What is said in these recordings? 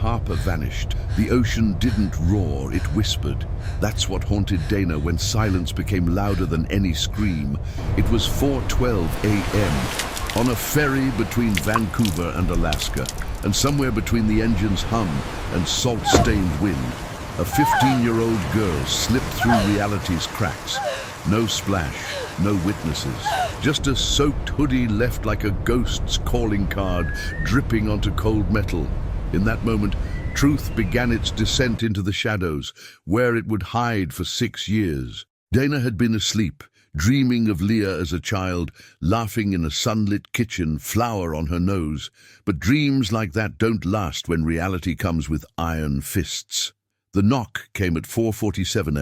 Harper vanished, the ocean didn't roar, it whispered. That's what haunted Dana when silence became louder than any scream. It was 4:12 a.m. on a ferry between Vancouver and Alaska, and somewhere between the engine's hum and salt-stained wind, a 15-year-old girl slipped through reality's cracks. No splash, no witnesses, just a soaked hoodie left like a ghost's calling card dripping onto cold metal. In that moment, truth began its descent into the shadows, where it would hide for 6 years. Dana had been asleep, dreaming of Leah as a child, laughing in a sunlit kitchen, flour on her nose. But dreams like that don't last when reality comes with iron fists. The knock came at 4:47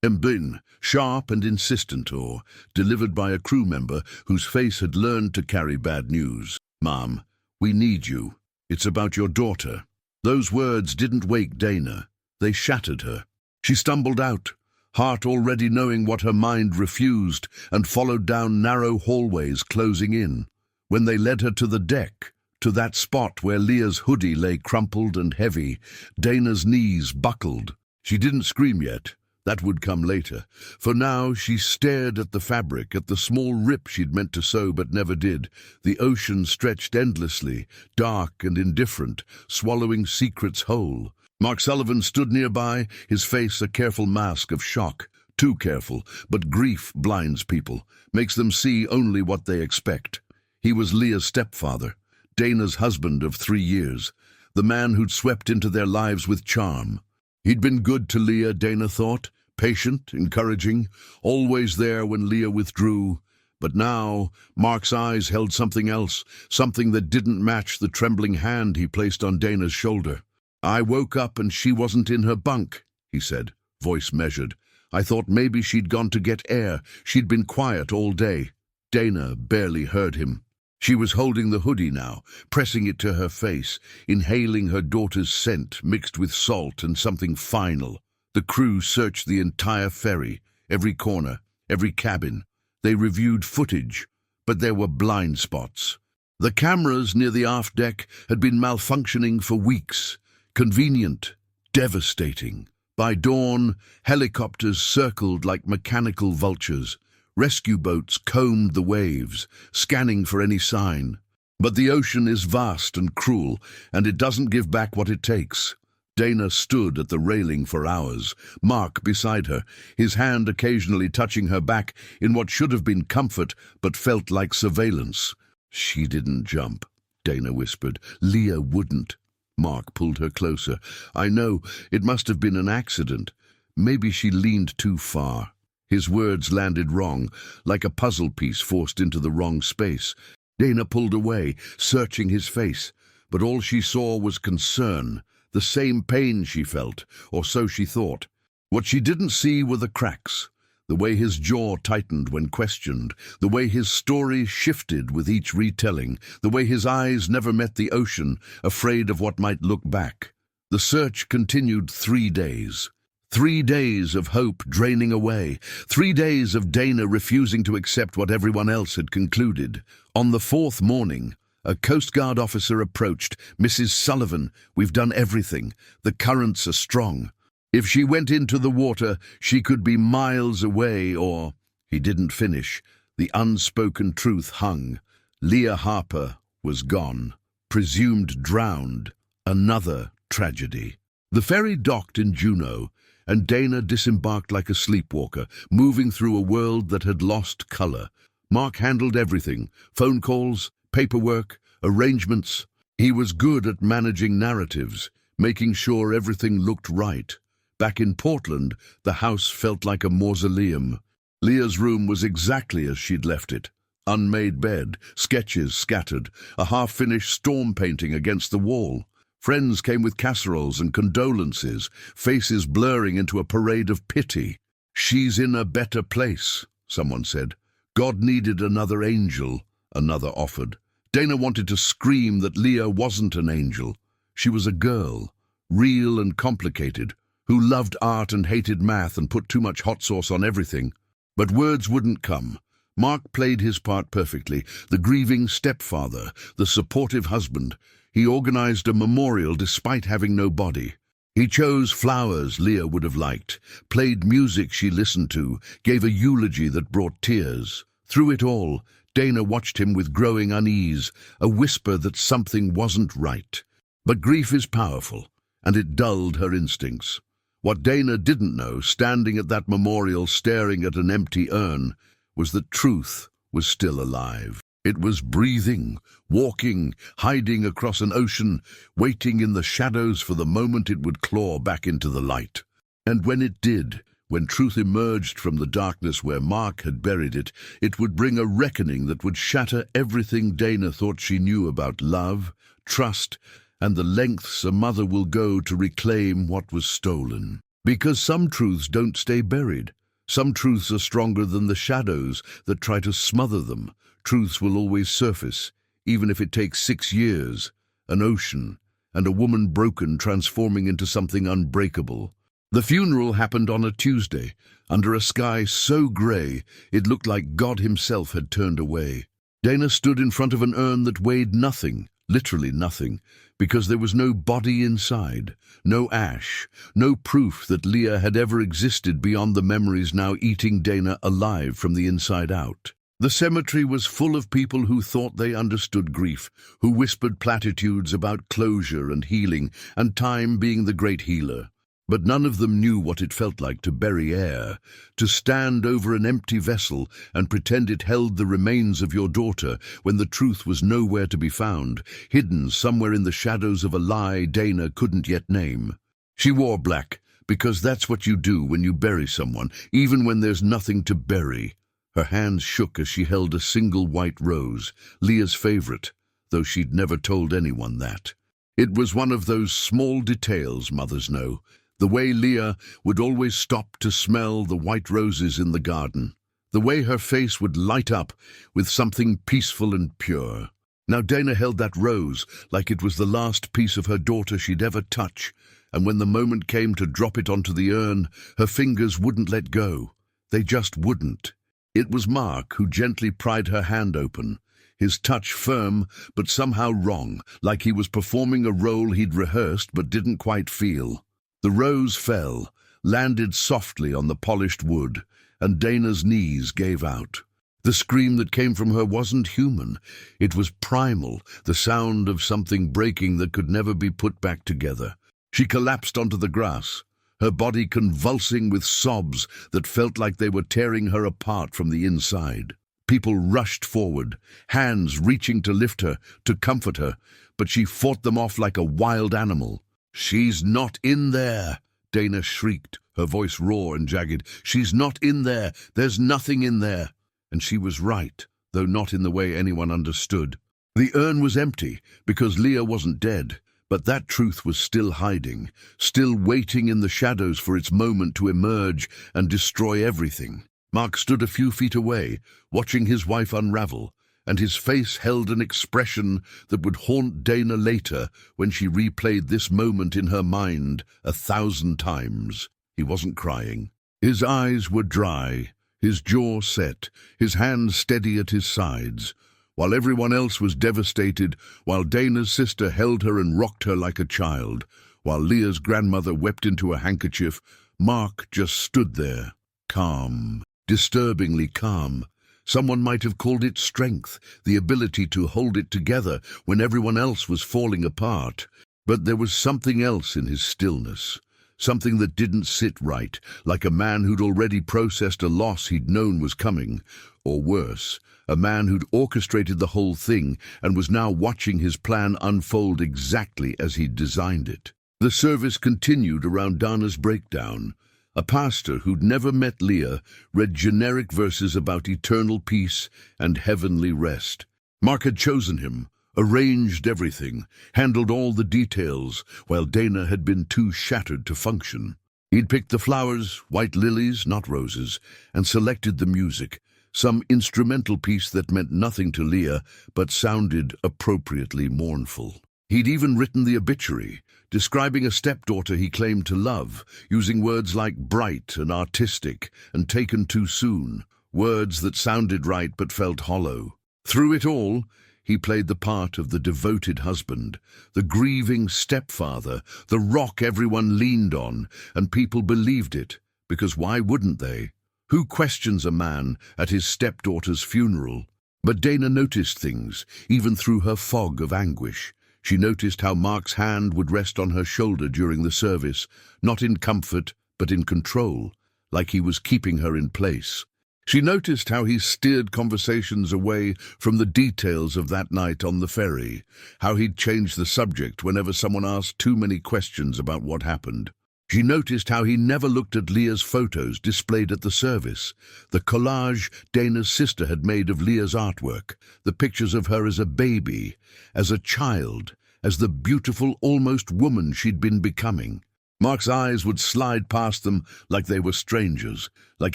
a.m., sharp and insistent, or delivered by a crew member whose face had learned to carry bad news. "Mom, we need you. It's about your daughter." Those words didn't wake Dana. They shattered her. She stumbled out, heart already knowing what her mind refused, and followed down narrow hallways closing in. When they led her to the deck, to that spot where Leah's hoodie lay crumpled and heavy, Dana's knees buckled. She didn't scream yet. That would come later. For now, she stared at the fabric, at the small rip she'd meant to sew but never did. The ocean stretched endlessly, dark and indifferent, swallowing secrets whole. Mark Sullivan stood nearby, his face a careful mask of shock. Too careful, but grief blinds people, makes them see only what they expect. He was Leah's stepfather, Dana's husband of 3 years, the man who'd swept into their lives with charm. He'd been good to Leah, Dana thought, patient, encouraging, always there when Leah withdrew. But now, Mark's eyes held something else, something that didn't match the trembling hand he placed on Dana's shoulder. "I woke up and she wasn't in her bunk," he said, voice measured. "I thought maybe she'd gone to get air. She'd been quiet all day." Dana barely heard him. She was holding the hoodie now, pressing it to her face, inhaling her daughter's scent mixed with salt and something final. The crew searched the entire ferry, every corner, every cabin. They reviewed footage, but there were blind spots. The cameras near the aft deck had been malfunctioning for weeks. Convenient, devastating. By dawn, helicopters circled like mechanical vultures. Rescue boats combed the waves, scanning for any sign. But the ocean is vast and cruel, and it doesn't give back what it takes. Dana stood at the railing for hours, Mark beside her, his hand occasionally touching her back in what should have been comfort but felt like surveillance. "She didn't jump," Dana whispered. "Leah wouldn't." Mark pulled her closer. "I know, it must have been an accident. Maybe she leaned too far." His words landed wrong, like a puzzle piece forced into the wrong space. Dana pulled away, searching his face, but all she saw was concern, the same pain she felt, or so she thought. What she didn't see were the cracks, the way his jaw tightened when questioned, the way his story shifted with each retelling, the way his eyes never met the ocean, afraid of what might look back. The search continued 3 days. 3 days of hope draining away. 3 days of Dana refusing to accept what everyone else had concluded. On the 4th morning, a Coast Guard officer approached. "Mrs. Sullivan, we've done everything. The currents are strong. If she went into the water, she could be miles away or—" He didn't finish. The unspoken truth hung. Leah Harper was gone, presumed drowned. Another tragedy. The ferry docked in Juneau, and Dana disembarked like a sleepwalker, moving through a world that had lost color. Mark handled everything, phone calls, paperwork, arrangements. He was good at managing narratives, making sure everything looked right. Back in Portland, the house felt like a mausoleum. Leah's room was exactly as she'd left it. Unmade bed, sketches scattered, a half-finished storm painting against the wall. Friends came with casseroles and condolences, faces blurring into a parade of pity. "She's in a better place," someone said. "God needed another angel," another offered. Dana wanted to scream that Leah wasn't an angel. She was a girl, real and complicated, who loved art and hated math and put too much hot sauce on everything. But words wouldn't come. Mark played his part perfectly, the grieving stepfather, the supportive husband. He organized a memorial despite having no body. He chose flowers Leah would have liked, played music she listened to, gave a eulogy that brought tears. Through it all, Dana watched him with growing unease, a whisper that something wasn't right. But grief is powerful, and it dulled her instincts. What Dana didn't know, standing at that memorial staring at an empty urn, was that truth was still alive. It was breathing, walking, hiding across an ocean, waiting in the shadows for the moment it would claw back into the light. And when it did, when truth emerged from the darkness where Mark had buried it, it would bring a reckoning that would shatter everything Dana thought she knew about love, trust, and the lengths a mother will go to reclaim what was stolen. Because some truths don't stay buried. Some truths are stronger than the shadows that try to smother them. Truths will always surface, even if it takes 6 years, an ocean, and a woman broken transforming into something unbreakable. The funeral happened on a Tuesday, under a sky so grey it looked like God himself had turned away. Dana stood in front of an urn that weighed nothing, literally nothing, because there was no body inside, no ash, no proof that Leah had ever existed beyond the memories now eating Dana alive from the inside out. The cemetery was full of people who thought they understood grief, who whispered platitudes about closure and healing, and time being the great healer. But none of them knew what it felt like to bury air, to stand over an empty vessel and pretend it held the remains of your daughter when the truth was nowhere to be found, hidden somewhere in the shadows of a lie Dana couldn't yet name. She wore black, because that's what you do when you bury someone, even when there's nothing to bury. Her hands shook as she held a single white rose, Leah's favorite, though she'd never told anyone that. It was one of those small details mothers know, the way Leah would always stop to smell the white roses in the garden, the way her face would light up with something peaceful and pure. Now Dana held that rose like it was the last piece of her daughter she'd ever touch, and when the moment came to drop it onto the urn, her fingers wouldn't let go. They just wouldn't. It was Mark who gently pried her hand open, his touch firm but somehow wrong, like he was performing a role he'd rehearsed but didn't quite feel. The rose fell, landed softly on the polished wood, and Dana's knees gave out. The scream that came from her wasn't human. It was primal, the sound of something breaking that could never be put back together. She collapsed onto the grass, her body convulsing with sobs that felt like they were tearing her apart from the inside. People rushed forward, hands reaching to lift her, to comfort her, but she fought them off like a wild animal. "She's not in there," Dana shrieked, her voice raw and jagged. "She's not in there. There's nothing in there." And she was right, though not in the way anyone understood. The urn was empty because Leah wasn't dead. But that truth was still hiding, still waiting in the shadows for its moment to emerge and destroy everything. Mark stood a few feet away, watching his wife unravel, and his face held an expression that would haunt Dana later when she replayed this moment in her mind 1,000 times. He wasn't crying. His eyes were dry, his jaw set, his hands steady at his sides. While everyone else was devastated, while Dana's sister held her and rocked her like a child, while Leah's grandmother wept into a handkerchief, Mark just stood there, calm, disturbingly calm. Someone might have called it strength, the ability to hold it together when everyone else was falling apart. But there was something else in his stillness, something that didn't sit right, like a man who'd already processed a loss he'd known was coming, or worse, a man who'd orchestrated the whole thing and was now watching his plan unfold exactly as he'd designed it. The service continued around Dana's breakdown. A pastor who'd never met Leah read generic verses about eternal peace and heavenly rest. Mark had chosen him, arranged everything, handled all the details, while Dana had been too shattered to function. He'd picked the flowers, white lilies, not roses, and selected the music, some instrumental piece that meant nothing to Leah but sounded appropriately mournful. He'd even written the obituary, describing a stepdaughter he claimed to love, using words like bright and artistic and taken too soon, words that sounded right but felt hollow. Through it all, He played the part of the devoted husband, the grieving stepfather, the rock everyone leaned on, and people believed it, because why wouldn't they? Who questions a man at his stepdaughter's funeral? But Dana noticed things, even through her fog of anguish. She noticed how Mark's hand would rest on her shoulder during the service, not in comfort, but in control, like he was keeping her in place. She noticed how he steered conversations away from the details of that night on the ferry, how he'd changed the subject whenever someone asked too many questions about what happened. She noticed how he never looked at Leah's photos displayed at the service, the collage Dana's sister had made of Leah's artwork, the pictures of her as a baby, as a child, as the beautiful, almost woman she'd been becoming. Mark's eyes would slide past them like they were strangers, like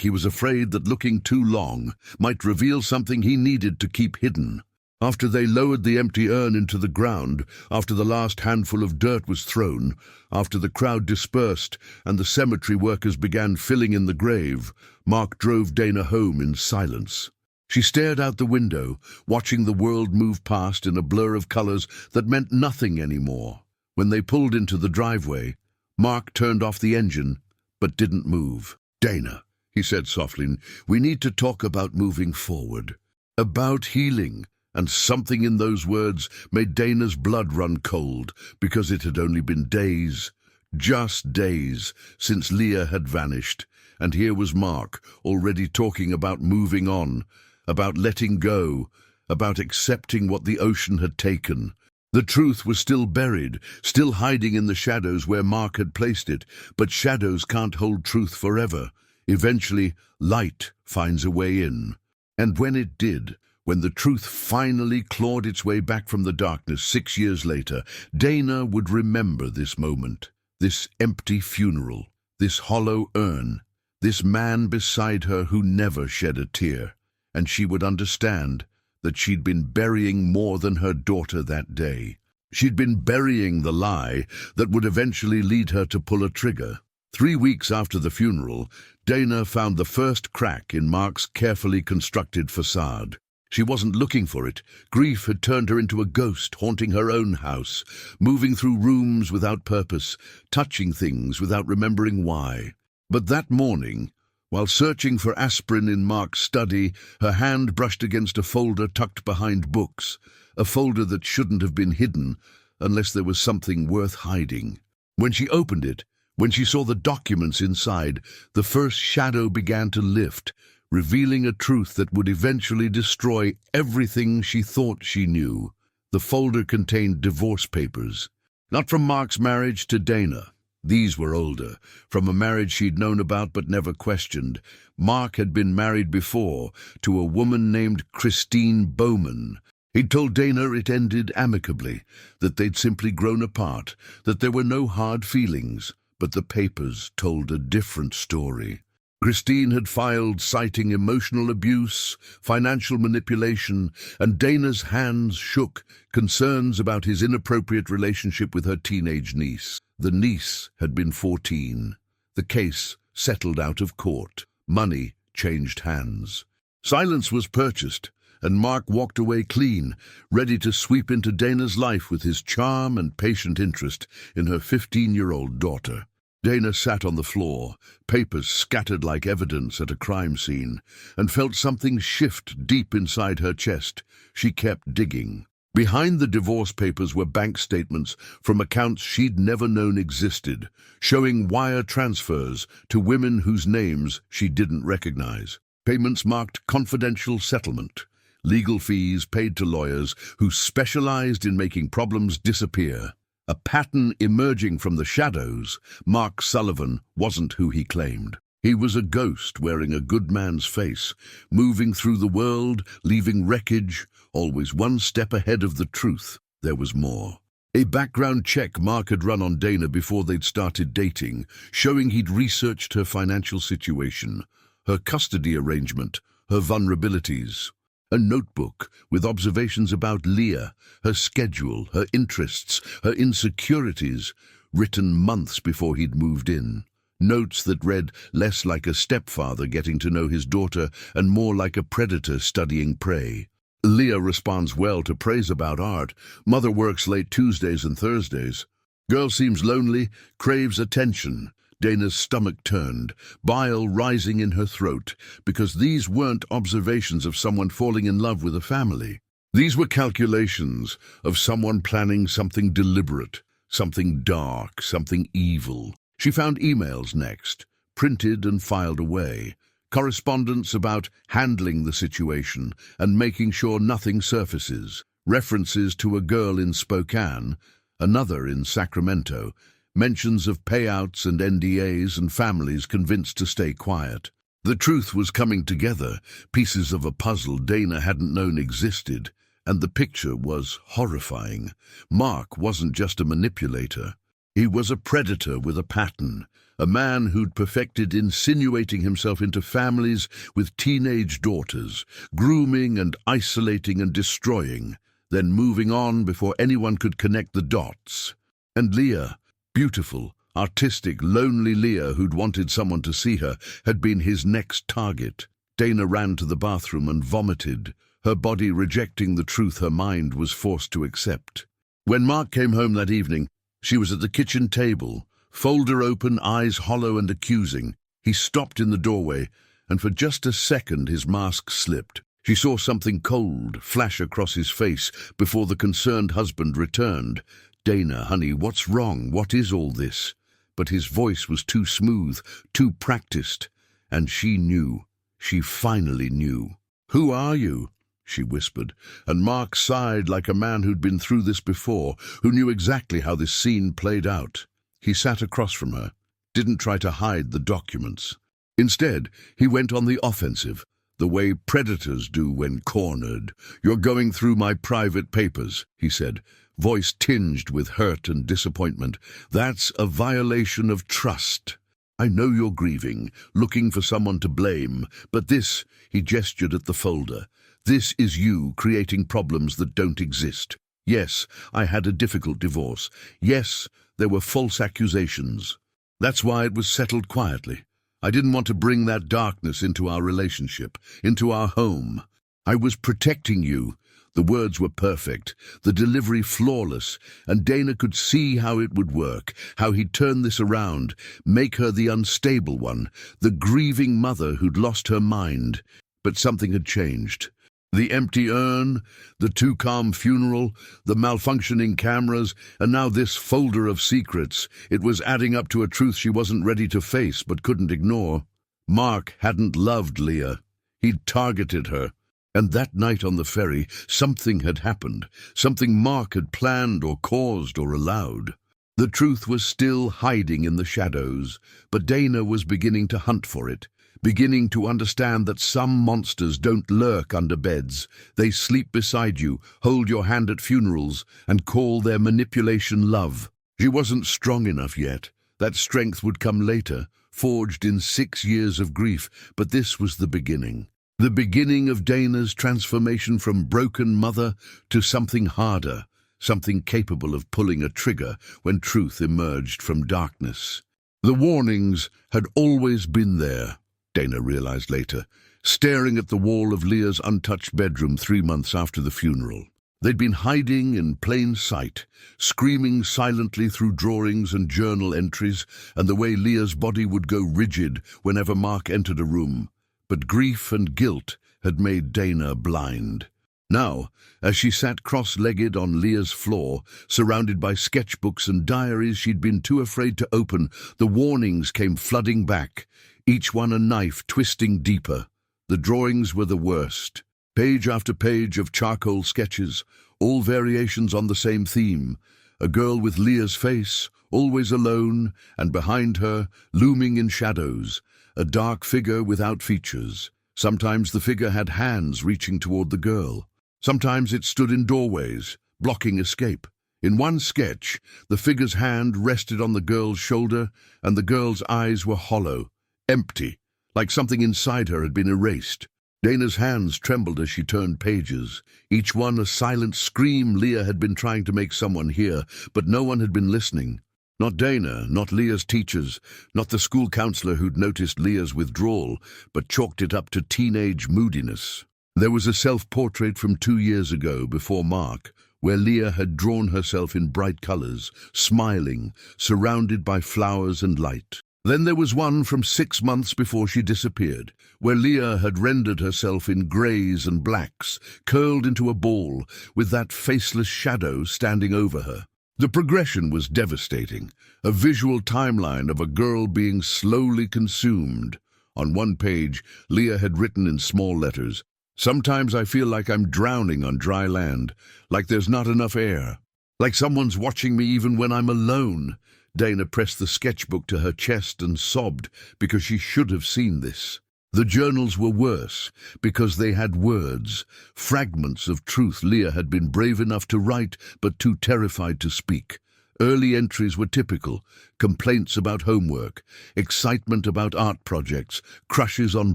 he was afraid that looking too long might reveal something he needed to keep hidden. After they lowered the empty urn into the ground, after the last handful of dirt was thrown, after the crowd dispersed and the cemetery workers began filling in the grave, Mark drove Dana home in silence. She stared out the window, watching the world move past in a blur of colors that meant nothing anymore. When they pulled into the driveway, Mark turned off the engine, but didn't move. "Dana," he said softly, "we need to talk about moving forward, about healing." And something in those words made Dana's blood run cold, because it had only been days, just days, since Leah had vanished. And here was Mark, already talking about moving on, about letting go, about accepting what the ocean had taken. The truth was still buried, still hiding in the shadows where Mark had placed it, but shadows can't hold truth forever. Eventually, light finds a way in. And when it did, when the truth finally clawed its way back from the darkness 6 years later, Dana would remember this moment, this empty funeral, this hollow urn, this man beside her who never shed a tear. And she would understand that she'd been burying more than her daughter that day. She'd been burying the lie that would eventually lead her to pull a trigger. 3 weeks after the funeral, Dana found the first crack in Mark's carefully constructed facade. She wasn't looking for it. Grief had turned her into a ghost, haunting her own house, moving through rooms without purpose, touching things without remembering why. But that morning, while searching for aspirin in Mark's study, her hand brushed against a folder tucked behind books, a folder that shouldn't have been hidden unless there was something worth hiding. When she opened it, when she saw the documents inside, the first shadow began to lift, revealing a truth that would eventually destroy everything she thought she knew. The folder contained divorce papers, not from Mark's marriage to Dana. These were older, from a marriage she'd known about but never questioned. Mark had been married before, to a woman named Christine Bowman. He'd told Dana it ended amicably, that they'd simply grown apart, that there were no hard feelings. But the papers told a different story. Christine had filed citing emotional abuse, financial manipulation, and Dana's hands shook, concerns about his inappropriate relationship with her teenage niece. The niece had been 14. The case settled out of court. Money changed hands. Silence was purchased, and Mark walked away clean, ready to sweep into Dana's life with his charm and patient interest in her 15-year-old daughter. Dana sat on the floor, papers scattered like evidence at a crime scene, and felt something shift deep inside her chest. She kept digging. Behind the divorce papers were bank statements from accounts she'd never known existed, showing wire transfers to women whose names she didn't recognize. Payments marked confidential settlement, legal fees paid to lawyers who specialized in making problems disappear. A pattern emerging from the shadows. Mark Sullivan wasn't who he claimed. He was a ghost wearing a good man's face, moving through the world, leaving wreckage, always one step ahead of the truth. There was more. A background check Mark had run on Dana before they'd started dating, showing he'd researched her financial situation, her custody arrangement, her vulnerabilities. A notebook with observations about Leah, her schedule, her interests, her insecurities, written months before he'd moved in. Notes that read less like a stepfather getting to know his daughter and more like a predator studying prey. Leah responds well to praise about art. Mother works late Tuesdays and Thursdays. Girl seems lonely, craves attention. Dana's stomach turned, bile rising in her throat, because these weren't observations of someone falling in love with a family. These were calculations of someone planning something deliberate, something dark, something evil. She found emails next, printed and filed away. Correspondence about handling the situation and making sure nothing surfaces. References to a girl in Spokane, another in Sacramento. Mentions of payouts and NDAs and families convinced to stay quiet. The truth was coming together, pieces of a puzzle Dana hadn't known existed, and the picture was horrifying. Mark wasn't just a manipulator. He was a predator with a pattern, a man who'd perfected insinuating himself into families with teenage daughters, grooming and isolating and destroying, then moving on before anyone could connect the dots. And Leah, beautiful, artistic, lonely Leah who'd wanted someone to see her, had been his next target. Dana ran to the bathroom and vomited, her body rejecting the truth her mind was forced to accept. When Mark came home that evening, she was at the kitchen table, folder open, eyes hollow and accusing. He stopped in the doorway, and for just a second his mask slipped. She saw something cold flash across his face before the concerned husband returned. "Dana, honey, what's wrong? What is all this?" But his voice was too smooth, too practiced, and she knew. She finally knew. "Who are you?" she whispered, and Mark sighed like a man who'd been through this before, who knew exactly how this scene played out. He sat across from her, didn't try to hide the documents. Instead, he went on the offensive, the way predators do when cornered. "You're going through my private papers," he said, voice tinged with hurt and disappointment. "That's a violation of trust. I know you're grieving, looking for someone to blame, but this," he gestured at the folder, "this is you creating problems that don't exist. Yes, I had a difficult divorce. Yes, there were false accusations. That's why it was settled quietly. I didn't want to bring that darkness into our relationship, into our home. I was protecting you." The words were perfect, the delivery flawless, and Dana could see how it would work, how he'd turn this around, make her the unstable one, the grieving mother who'd lost her mind. But something had changed. The empty urn, the too calm funeral, the malfunctioning cameras, and now this folder of secrets. It was adding up to a truth she wasn't ready to face but couldn't ignore. Mark hadn't loved Leah. He'd targeted her. And that night on the ferry, something had happened, something Mark had planned or caused or allowed. The truth was still hiding in the shadows, but Dana was beginning to hunt for it, beginning to understand that some monsters don't lurk under beds. They sleep beside you, hold your hand at funerals, and call their manipulation love. She wasn't strong enough yet. That strength would come later, forged in 6 years of grief, but this was the beginning. The beginning of Dana's transformation from broken mother to something harder, something capable of pulling a trigger when truth emerged from darkness. The warnings had always been there, Dana realized later, staring at the wall of Leah's untouched bedroom 3 months after the funeral. They'd been hiding in plain sight, screaming silently through drawings and journal entries, and the way Leah's body would go rigid whenever Mark entered a room. But grief and guilt had made Dana blind. Now, as she sat cross-legged on Leah's floor, surrounded by sketchbooks and diaries she'd been too afraid to open, the warnings came flooding back, each one a knife twisting deeper. The drawings were the worst. Page after page of charcoal sketches, all variations on the same theme. A girl with Leah's face, always alone, and behind her, looming in shadows, a dark figure without features. Sometimes the figure had hands reaching toward the girl. Sometimes it stood in doorways, blocking escape. In one sketch, the figure's hand rested on the girl's shoulder, and the girl's eyes were hollow, empty, like something inside her had been erased. Dana's hands trembled as she turned pages, each one a silent scream Leah had been trying to make someone hear, but no one had been listening. Not Dana, not Leah's teachers, not the school counselor who'd noticed Leah's withdrawal, but chalked it up to teenage moodiness. There was a self-portrait from 2 years ago, before Mark, where Leah had drawn herself in bright colors, smiling, surrounded by flowers and light. Then there was one from 6 months before she disappeared, where Leah had rendered herself in greys and blacks, curled into a ball, with that faceless shadow standing over her. The progression was devastating, a visual timeline of a girl being slowly consumed. On one page, Leah had written in small letters, "Sometimes I feel like I'm drowning on dry land, like there's not enough air, like someone's watching me even when I'm alone." Dana pressed the sketchbook to her chest and sobbed because she should have seen this. The journals were worse because they had words, fragments of truth Leah had been brave enough to write but too terrified to speak. Early entries were typical: complaints about homework, excitement about art projects, crushes on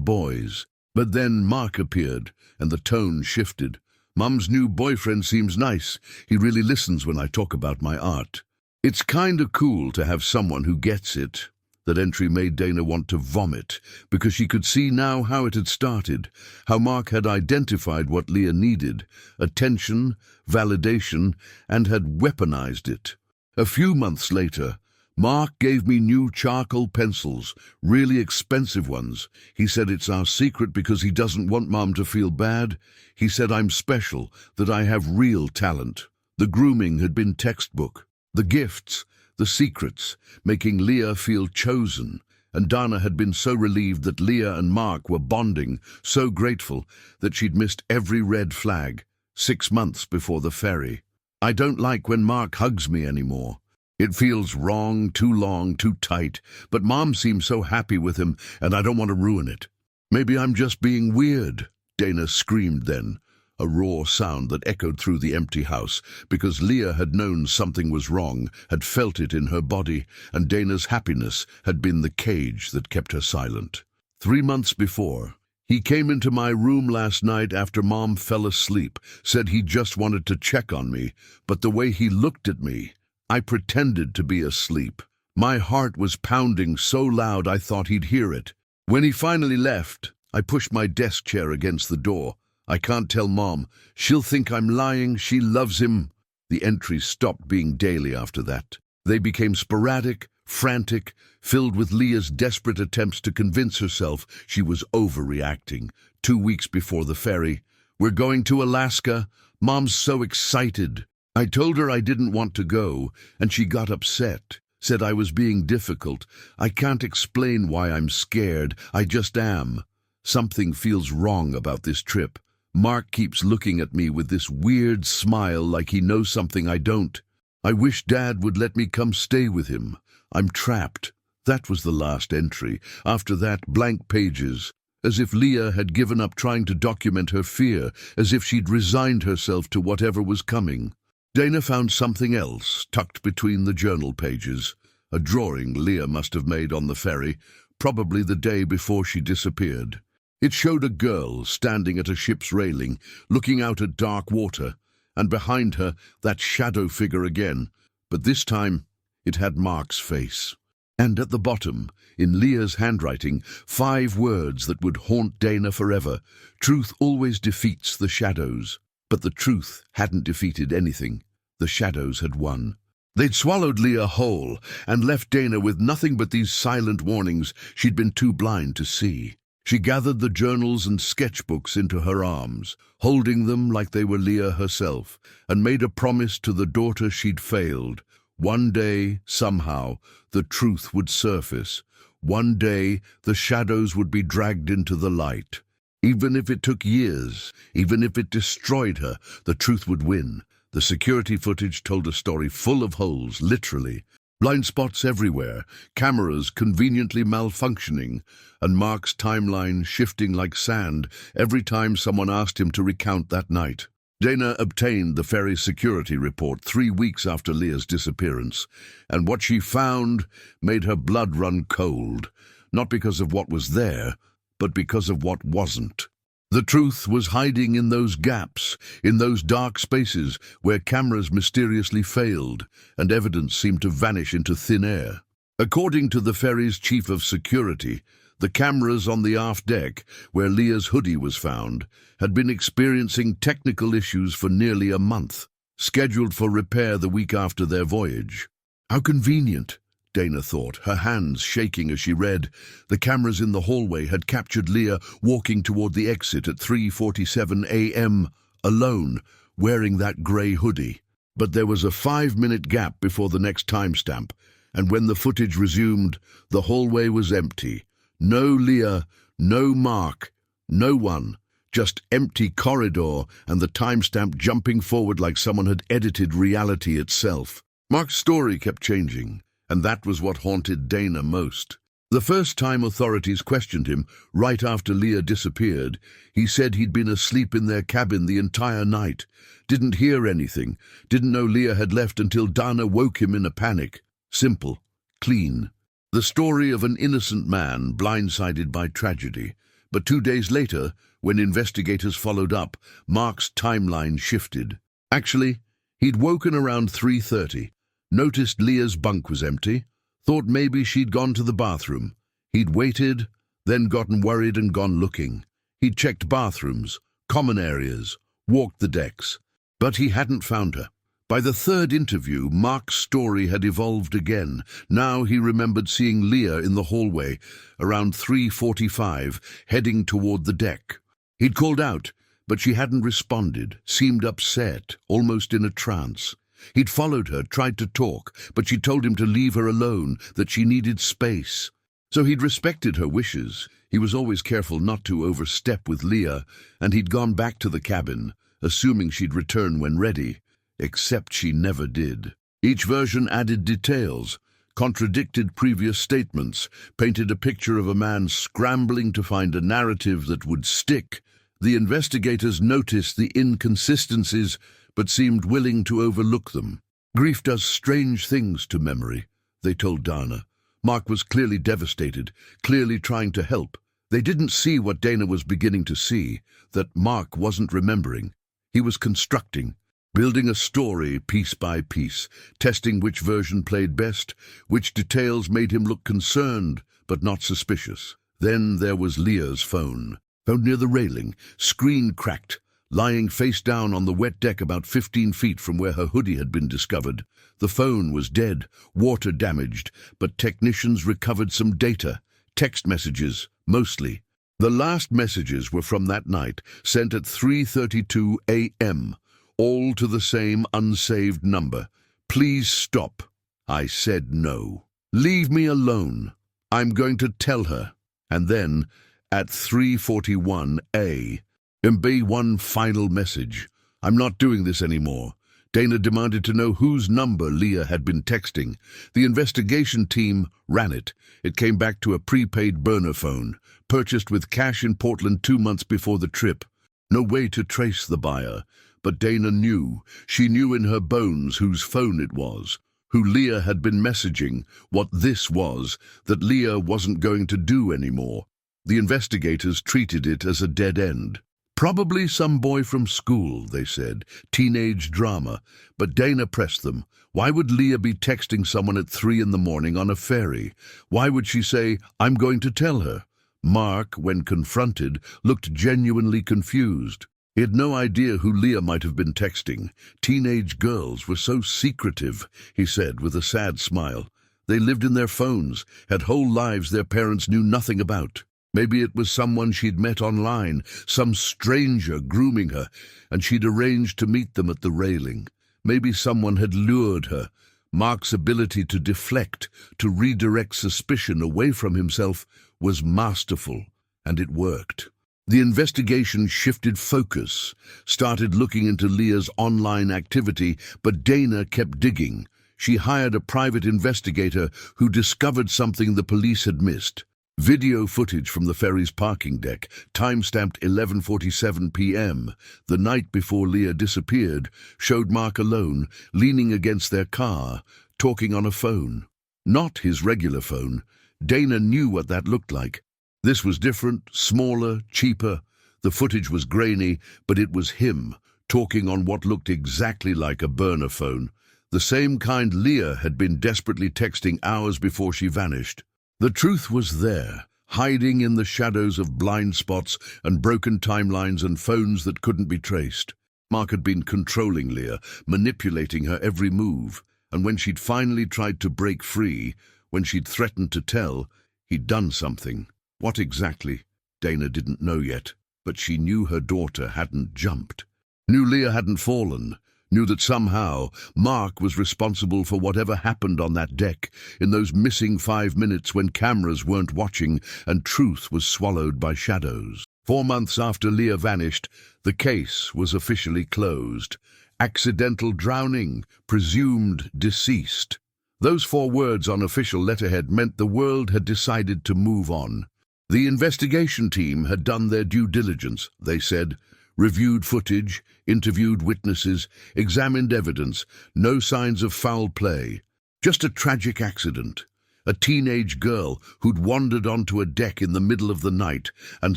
boys. But then Mark appeared, and the tone shifted. "Mum's new boyfriend seems nice. He really listens when I talk about my art." "It's kinda cool to have someone who gets it." That entry made Dana want to vomit, because she could see now how it had started, how Mark had identified what Leah needed: attention, validation, and had weaponized it. A few months later, Mark gave me new charcoal pencils, really expensive ones. He said it's our secret because he doesn't want Mom to feel bad. He said I'm special, that I have real talent. The grooming had been textbook. The gifts, the secrets, making Leah feel chosen. And Dana had been so relieved that Leah and Mark were bonding, so grateful that she'd missed every red flag, 6 months before the ferry. "I don't like when Mark hugs me anymore. It feels wrong, too long, too tight, but Mom seems so happy with him, and I don't want to ruin it." "Maybe I'm just being weird," Dana screamed then, a raw sound that echoed through the empty house, because Leah had known something was wrong, had felt it in her body, and Dana's happiness had been the cage that kept her silent. 3 months before, he came into my room last night after Mom fell asleep, said he just wanted to check on me, but the way he looked at me, I pretended to be asleep. My heart was pounding so loud I thought he'd hear it. When he finally left, I pushed my desk chair against the door. "I can't tell Mom. She'll think I'm lying. She loves him." The entries stopped being daily after that. They became sporadic, frantic, filled with Leah's desperate attempts to convince herself she was overreacting. 2 weeks before the ferry, "We're going to Alaska. Mom's so excited." I told her I didn't want to go, and she got upset, said I was being difficult. "I can't explain why I'm scared. I just am. Something feels wrong about this trip. Mark keeps looking at me with this weird smile like he knows something I don't. I wish Dad would let me come stay with him. I'm trapped." That was the last entry. After that, blank pages, as if Leah had given up trying to document her fear, as if she'd resigned herself to whatever was coming. Dana found something else tucked between the journal pages, a drawing Leah must have made on the ferry, probably the day before she disappeared. It showed a girl standing at a ship's railing, looking out at dark water, and behind her that shadow figure again, but this time it had Mark's face. And at the bottom, in Leah's handwriting, 5 words that would haunt Dana forever: "Truth always defeats the shadows." But the truth hadn't defeated anything. The shadows had won. They'd swallowed Leah whole and left Dana with nothing but these silent warnings she'd been too blind to see. She gathered the journals and sketchbooks into her arms, holding them like they were Leah herself, and made a promise to the daughter she'd failed. One day, somehow, the truth would surface. One day, the shadows would be dragged into the light. Even if it took years, even if it destroyed her, the truth would win. The security footage told a story full of holes, literally. Blind spots everywhere, cameras conveniently malfunctioning, and Mark's timeline shifting like sand every time someone asked him to recount that night. Dana obtained the ferry security report 3 weeks after Leah's disappearance, and what she found made her blood run cold, not because of what was there, but because of what wasn't. The truth was hiding in those gaps, in those dark spaces where cameras mysteriously failed and evidence seemed to vanish into thin air. According to the ferry's chief of security, The cameras on the aft deck, where Leah's hoodie was found, had been experiencing technical issues for nearly a month, scheduled for repair the week after their voyage. How convenient, Dana thought, her hands shaking as she read. The cameras in the hallway had captured Leah walking toward the exit at 3:47 a.m., alone, wearing that grey hoodie. But there was a 5-minute gap before the next timestamp, and when the footage resumed, the hallway was empty. No Leah, no Mark, no one. Just empty corridor and the timestamp jumping forward like someone had edited reality itself. Mark's story kept changing, and that was what haunted Dana most. The first time authorities questioned him, right after Leah disappeared, he said he'd been asleep in their cabin the entire night, didn't hear anything, didn't know Leah had left until Dana woke him in a panic. Simple, clean. The story of an innocent man blindsided by tragedy. But 2 days later, when investigators followed up, Mark's timeline shifted. Actually, he'd woken around 3:30, noticed Leah's bunk was empty, thought maybe she'd gone to the bathroom. He'd waited, then gotten worried and gone looking. He'd checked bathrooms, common areas, walked the decks, but he hadn't found her. By the third interview, Mark's story had evolved again. Now he remembered seeing Leah in the hallway around 3:45, heading toward the deck. He'd called out, but she hadn't responded, seemed upset, almost in a trance. He'd followed her, tried to talk, but she told him to leave her alone, that she needed space. So he'd respected her wishes. He was always careful not to overstep with Leah, and he'd gone back to the cabin, assuming she'd return when ready. Except she never did. Each version added details, contradicted previous statements, painted a picture of a man scrambling to find a narrative that would stick. The investigators noticed the inconsistencies, but seemed willing to overlook them. Grief does strange things to memory, they told Dana. Mark was clearly devastated, clearly trying to help. They didn't see what Dana was beginning to see, that Mark wasn't remembering. He was constructing, building a story piece by piece, testing which version played best, which details made him look concerned but not suspicious. Then there was Leah's phone, found near the railing, screen cracked, lying face down on the wet deck about 15 feet from where her hoodie had been discovered. The phone was dead, water damaged, but technicians recovered some data, text messages, mostly. The last messages were from that night, sent at 3:32 a.m., all to the same unsaved number. Please stop. I said no. Leave me alone. I'm going to tell her. And then, at 3:41 a.m., one final message. I'm not doing this anymore. Dana demanded to know whose number Leah had been texting. The investigation team ran it. It came back to a prepaid burner phone, purchased with cash in Portland 2 months before the trip. No way to trace the buyer. But Dana knew. She knew in her bones whose phone it was, who Leah had been messaging, what this was, that Leah wasn't going to do anymore. The investigators treated it as a dead end. Probably some boy from school, they said, teenage drama. But Dana pressed them. Why would Leah be texting someone at 3 in the morning on a ferry? Why would she say, I'm going to tell her? Mark, when confronted, looked genuinely confused. He had no idea who Leah might have been texting. Teenage girls were so secretive, he said with a sad smile. They lived in their phones, had whole lives their parents knew nothing about. Maybe it was someone she'd met online, some stranger grooming her, and she'd arranged to meet them at the railing. Maybe someone had lured her. Mark's ability to deflect, to redirect suspicion away from himself, was masterful, and it worked. The investigation shifted focus, started looking into Leah's online activity, but Dana kept digging. She hired a private investigator who discovered something the police had missed. Video footage from the ferry's parking deck, time-stamped 11:47 p.m., the night before Leah disappeared, showed Mark alone, leaning against their car, talking on a phone. Not his regular phone. Dana knew what that looked like. This was different, smaller, cheaper. The footage was grainy, but it was him, talking on what looked exactly like a burner phone. The same kind Leah had been desperately texting hours before she vanished. The truth was there, hiding in the shadows of blind spots and broken timelines and phones that couldn't be traced. Mark had been controlling Leah, manipulating her every move, and when she'd finally tried to break free, when she'd threatened to tell, he'd done something. What exactly? Dana didn't know yet, but she knew her daughter hadn't jumped. Knew Leah hadn't fallen. Knew that somehow Mark was responsible for whatever happened on that deck in those missing 5 minutes when cameras weren't watching and truth was swallowed by shadows. 4 months after Leah vanished, the case was officially closed. Accidental drowning, presumed deceased. Those 4 words on official letterhead meant the world had decided to move on. The investigation team had done their due diligence, they said, reviewed footage, interviewed witnesses, examined evidence, no signs of foul play. Just a tragic accident. A teenage girl who'd wandered onto a deck in the middle of the night and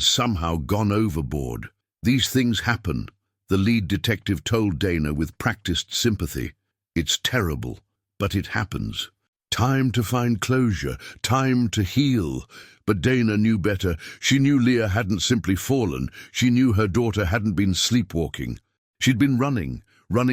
somehow gone overboard. These things happen, the lead detective told Dana with practiced sympathy. It's terrible, but it happens. Time to find closure, time to heal. But Dana knew better. She knew Leah hadn't simply fallen. She knew her daughter hadn't been sleepwalking. She'd been running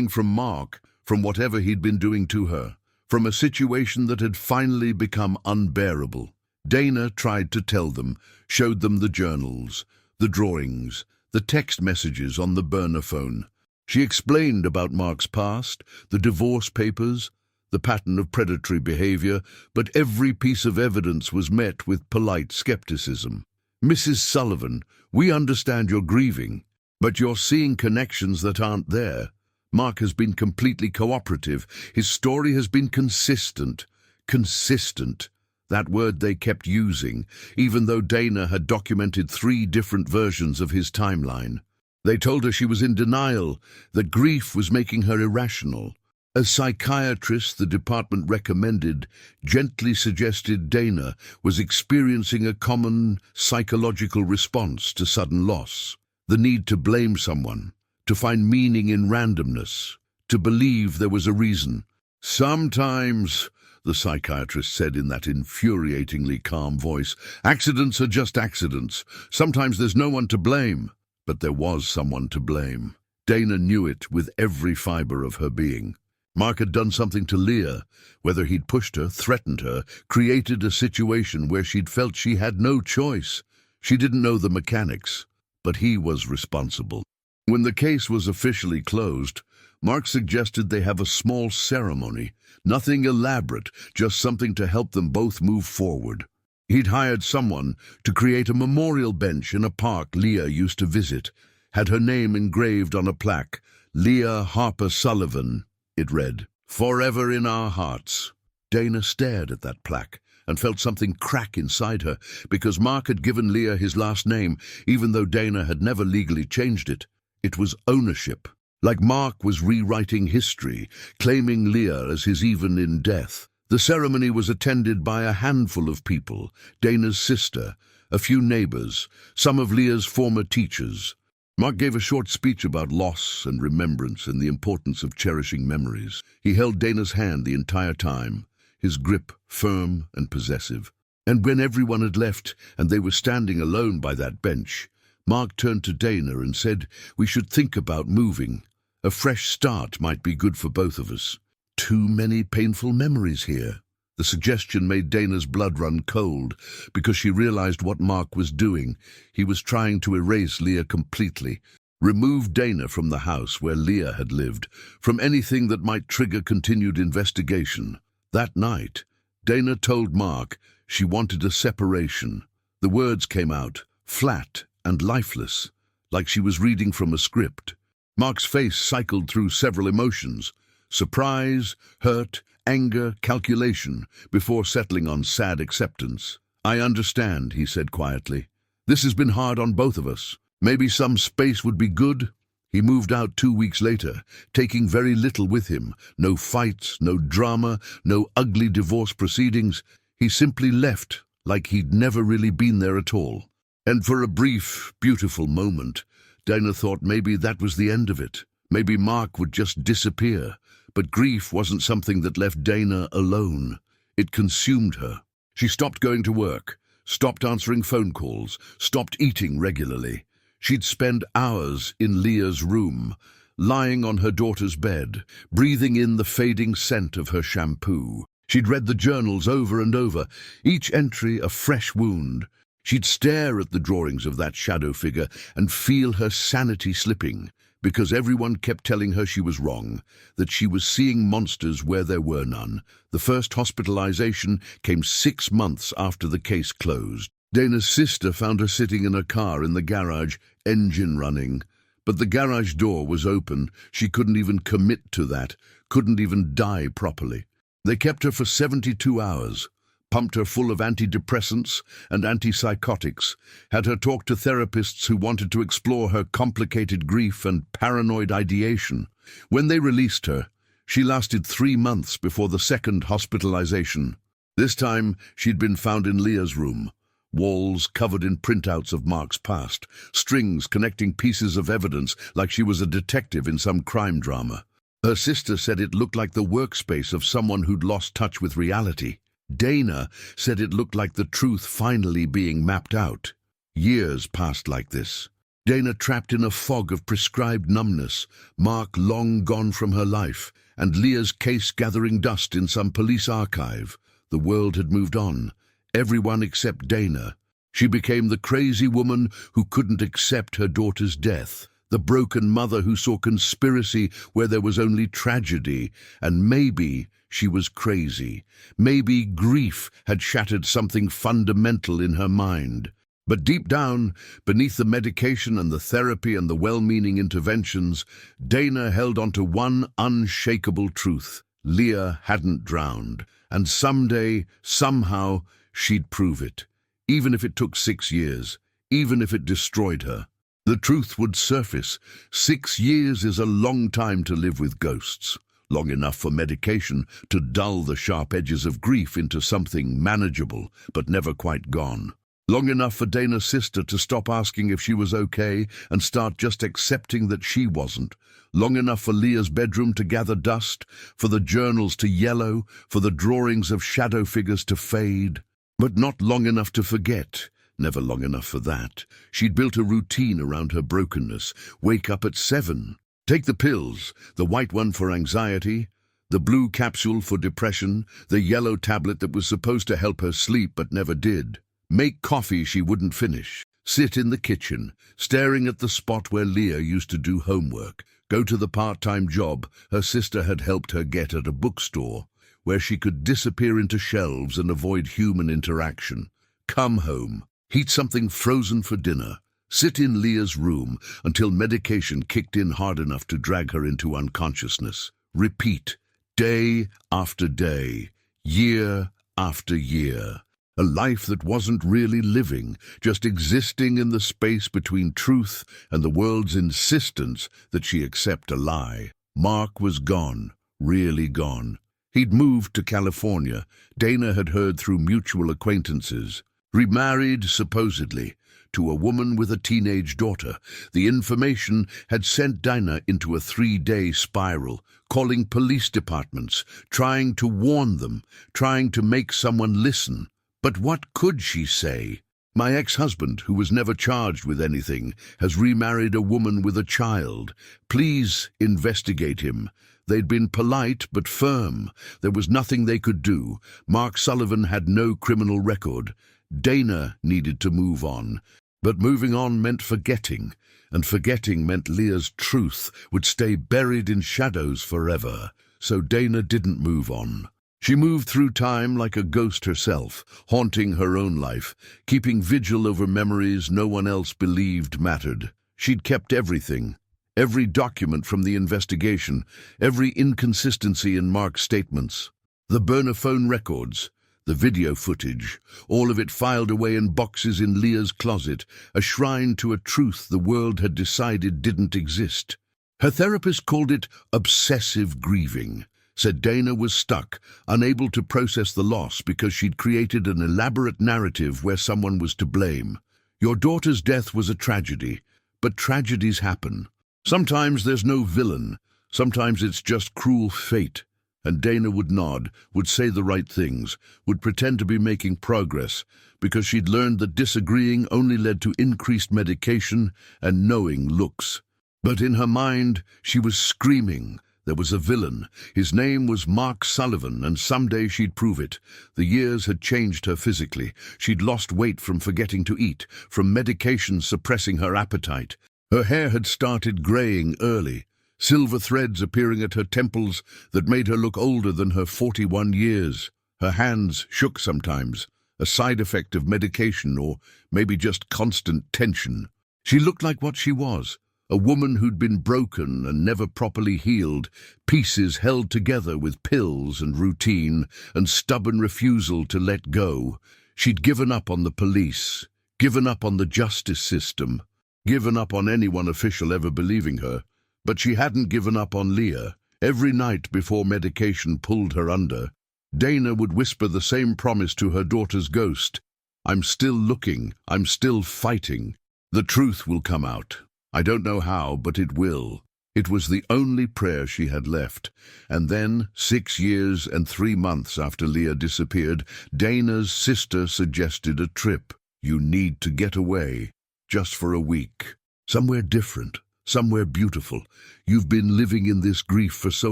from Mark, from whatever he'd been doing to her, from a situation that had finally become unbearable. Dana tried to tell them, showed them the journals, the drawings, the text messages on the burner phone. She explained about Mark's past, the divorce papers, the pattern of predatory behavior, but every piece of evidence was met with polite skepticism. Mrs. Sullivan, we understand you're grieving, but you're seeing connections that aren't there. Mark has been completely cooperative. His story has been consistent. Consistent. That word they kept using, even though Dana had documented 3 different versions of his timeline. They told her she was in denial, that grief was making her irrational. A psychiatrist the department recommended gently suggested Dana was experiencing a common psychological response to sudden loss. The need to blame someone, to find meaning in randomness, to believe there was a reason. Sometimes, the psychiatrist said in that infuriatingly calm voice, accidents are just accidents. Sometimes there's no one to blame. But there was someone to blame. Dana knew it with every fiber of her being. Mark had done something to Leah, whether he'd pushed her, threatened her, created a situation where she'd felt she had no choice. She didn't know the mechanics, but he was responsible. When the case was officially closed, Mark suggested they have a small ceremony, nothing elaborate, just something to help them both move forward. He'd hired someone to create a memorial bench in a park Leah used to visit, had her name engraved on a plaque, Leah Harper Sullivan. It read, "Forever in our hearts." Dana stared at that plaque and felt something crack inside her because Mark had given Leah his last name, even though Dana had never legally changed it. It was ownership. Like Mark was rewriting history, claiming Leah as his even in death. The ceremony was attended by a handful of people, Dana's sister, a few neighbors, some of Leah's former teachers. Mark gave a short speech about loss and remembrance and the importance of cherishing memories. He held Dana's hand the entire time, his grip firm and possessive. And when everyone had left and they were standing alone by that bench, Mark turned to Dana and said, "We should think about moving. A fresh start might be good for both of us. Too many painful memories here." The suggestion made Dana's blood run cold because she realized what Mark was doing. He was trying to erase Leah completely, remove Dana from the house where Leah had lived, from anything that might trigger continued investigation. That night, Dana told Mark she wanted a separation. The words came out, flat and lifeless, like she was reading from a script. Mark's face cycled through several emotions: surprise, hurt, anger, calculation, before settling on sad acceptance. "I understand," he said quietly. "This has been hard on both of us. Maybe some space would be good." He moved out 2 weeks later, taking very little with him. No fights, no drama, no ugly divorce proceedings. He simply left, like he'd never really been there at all. And for a brief, beautiful moment, Dana thought maybe that was the end of it. Maybe Mark would just disappear. But grief wasn't something that left Dana alone. It consumed her. She stopped going to work, stopped answering phone calls, stopped eating regularly. She'd spend hours in Leah's room, lying on her daughter's bed, breathing in the fading scent of her shampoo. She'd read the journals over and over, each entry a fresh wound. She'd stare at the drawings of that shadow figure and feel her sanity slipping, because everyone kept telling her she was wrong, that she was seeing monsters where there were none. The first hospitalization came 6 months after the case closed. Dana's sister found her sitting in a car in the garage, engine running. But the garage door was open. She couldn't even commit to that, couldn't even die properly. They kept her for 72 hours, pumped her full of antidepressants and antipsychotics, had her talk to therapists who wanted to explore her complicated grief and paranoid ideation. When they released her, she lasted 3 months before the second hospitalization. This time, she'd been found in Leah's room. Walls covered in printouts of Mark's past, strings connecting pieces of evidence like she was a detective in some crime drama. Her sister said it looked like the workspace of someone who'd lost touch with reality. Dana said it looked like the truth finally being mapped out. Years passed like this. Dana trapped in a fog of prescribed numbness, Mark long gone from her life, and Leah's case gathering dust in some police archive. The world had moved on. Everyone except Dana. She became the crazy woman who couldn't accept her daughter's death, the broken mother who saw conspiracy where there was only tragedy, and maybe she was crazy. Maybe grief had shattered something fundamental in her mind. But deep down, beneath the medication and the therapy and the well-meaning interventions, Dana held on to one unshakable truth. Leah hadn't drowned, and someday, somehow, she'd prove it, even if it took 6 years, even if it destroyed her. The truth would surface. 6 years is a long time to live with ghosts, long enough for medication to dull the sharp edges of grief into something manageable, but never quite gone. Long enough for Dana's sister to stop asking if she was okay and start just accepting that she wasn't. Long enough for Leah's bedroom to gather dust, for the journals to yellow, for the drawings of shadow figures to fade. But not long enough to forget. Never long enough for that. She'd built a routine around her brokenness. Wake up at 7. Take the pills, the white one for anxiety, the blue capsule for depression, the yellow tablet that was supposed to help her sleep but never did. Make coffee she wouldn't finish. Sit in the kitchen, staring at the spot where Leah used to do homework. Go to the part-time job her sister had helped her get at a bookstore, where she could disappear into shelves and avoid human interaction. Come home, heat something frozen for dinner, sit in Leah's room until medication kicked in hard enough to drag her into unconsciousness. Repeat, day after day, year after year. A life that wasn't really living, just existing in the space between truth and the world's insistence that she accept a lie. Mark was gone, really gone. He'd moved to California, Dana had heard through mutual acquaintances. Remarried, supposedly, to a woman with a teenage daughter. The information had sent Dana into a 3-day spiral, calling police departments, trying to warn them, trying to make someone listen. But what could she say? My ex-husband, who was never charged with anything, has remarried a woman with a child. Please investigate him. They'd been polite but firm. There was nothing they could do. Mark Sullivan had no criminal record. Dana needed to move on. But moving on meant forgetting, and forgetting meant Leah's truth would stay buried in shadows forever. So Dana didn't move on. She moved through time like a ghost herself, haunting her own life, keeping vigil over memories no one else believed mattered. She'd kept everything. Every document from the investigation, every inconsistency in Mark's statements. The burner phone records, the video footage, all of it filed away in boxes in Leah's closet, a shrine to a truth the world had decided didn't exist. Her therapist called it obsessive grieving, said Dana was stuck, unable to process the loss because she'd created an elaborate narrative where someone was to blame. Your daughter's death was a tragedy, but tragedies happen. Sometimes there's no villain, sometimes it's just cruel fate. And Dana would nod, would say the right things, would pretend to be making progress, because she'd learned that disagreeing only led to increased medication and knowing looks. But in her mind, she was screaming. There was a villain. His name was Mark Sullivan, and someday she'd prove it. The years had changed her physically. She'd lost weight from forgetting to eat, from medication suppressing her appetite. Her hair had started graying early, silver threads appearing at her temples that made her look older than her 41 years. Her hands shook sometimes, a side effect of medication or maybe just constant tension. She looked like what she was, a woman who'd been broken and never properly healed, pieces held together with pills and routine and stubborn refusal to let go. She'd given up on the police, given up on the justice system, given up on anyone official ever believing her. But she hadn't given up on Leah. Every night before medication pulled her under, Dana would whisper the same promise to her daughter's ghost. "I'm still looking. I'm still fighting. The truth will come out. I don't know how, but it will." It was the only prayer she had left. And then, 6 years and 3 months after Leah disappeared, Dana's sister suggested a trip. "You need to get away, just for a week. Somewhere different. Somewhere beautiful. You've been living in this grief for so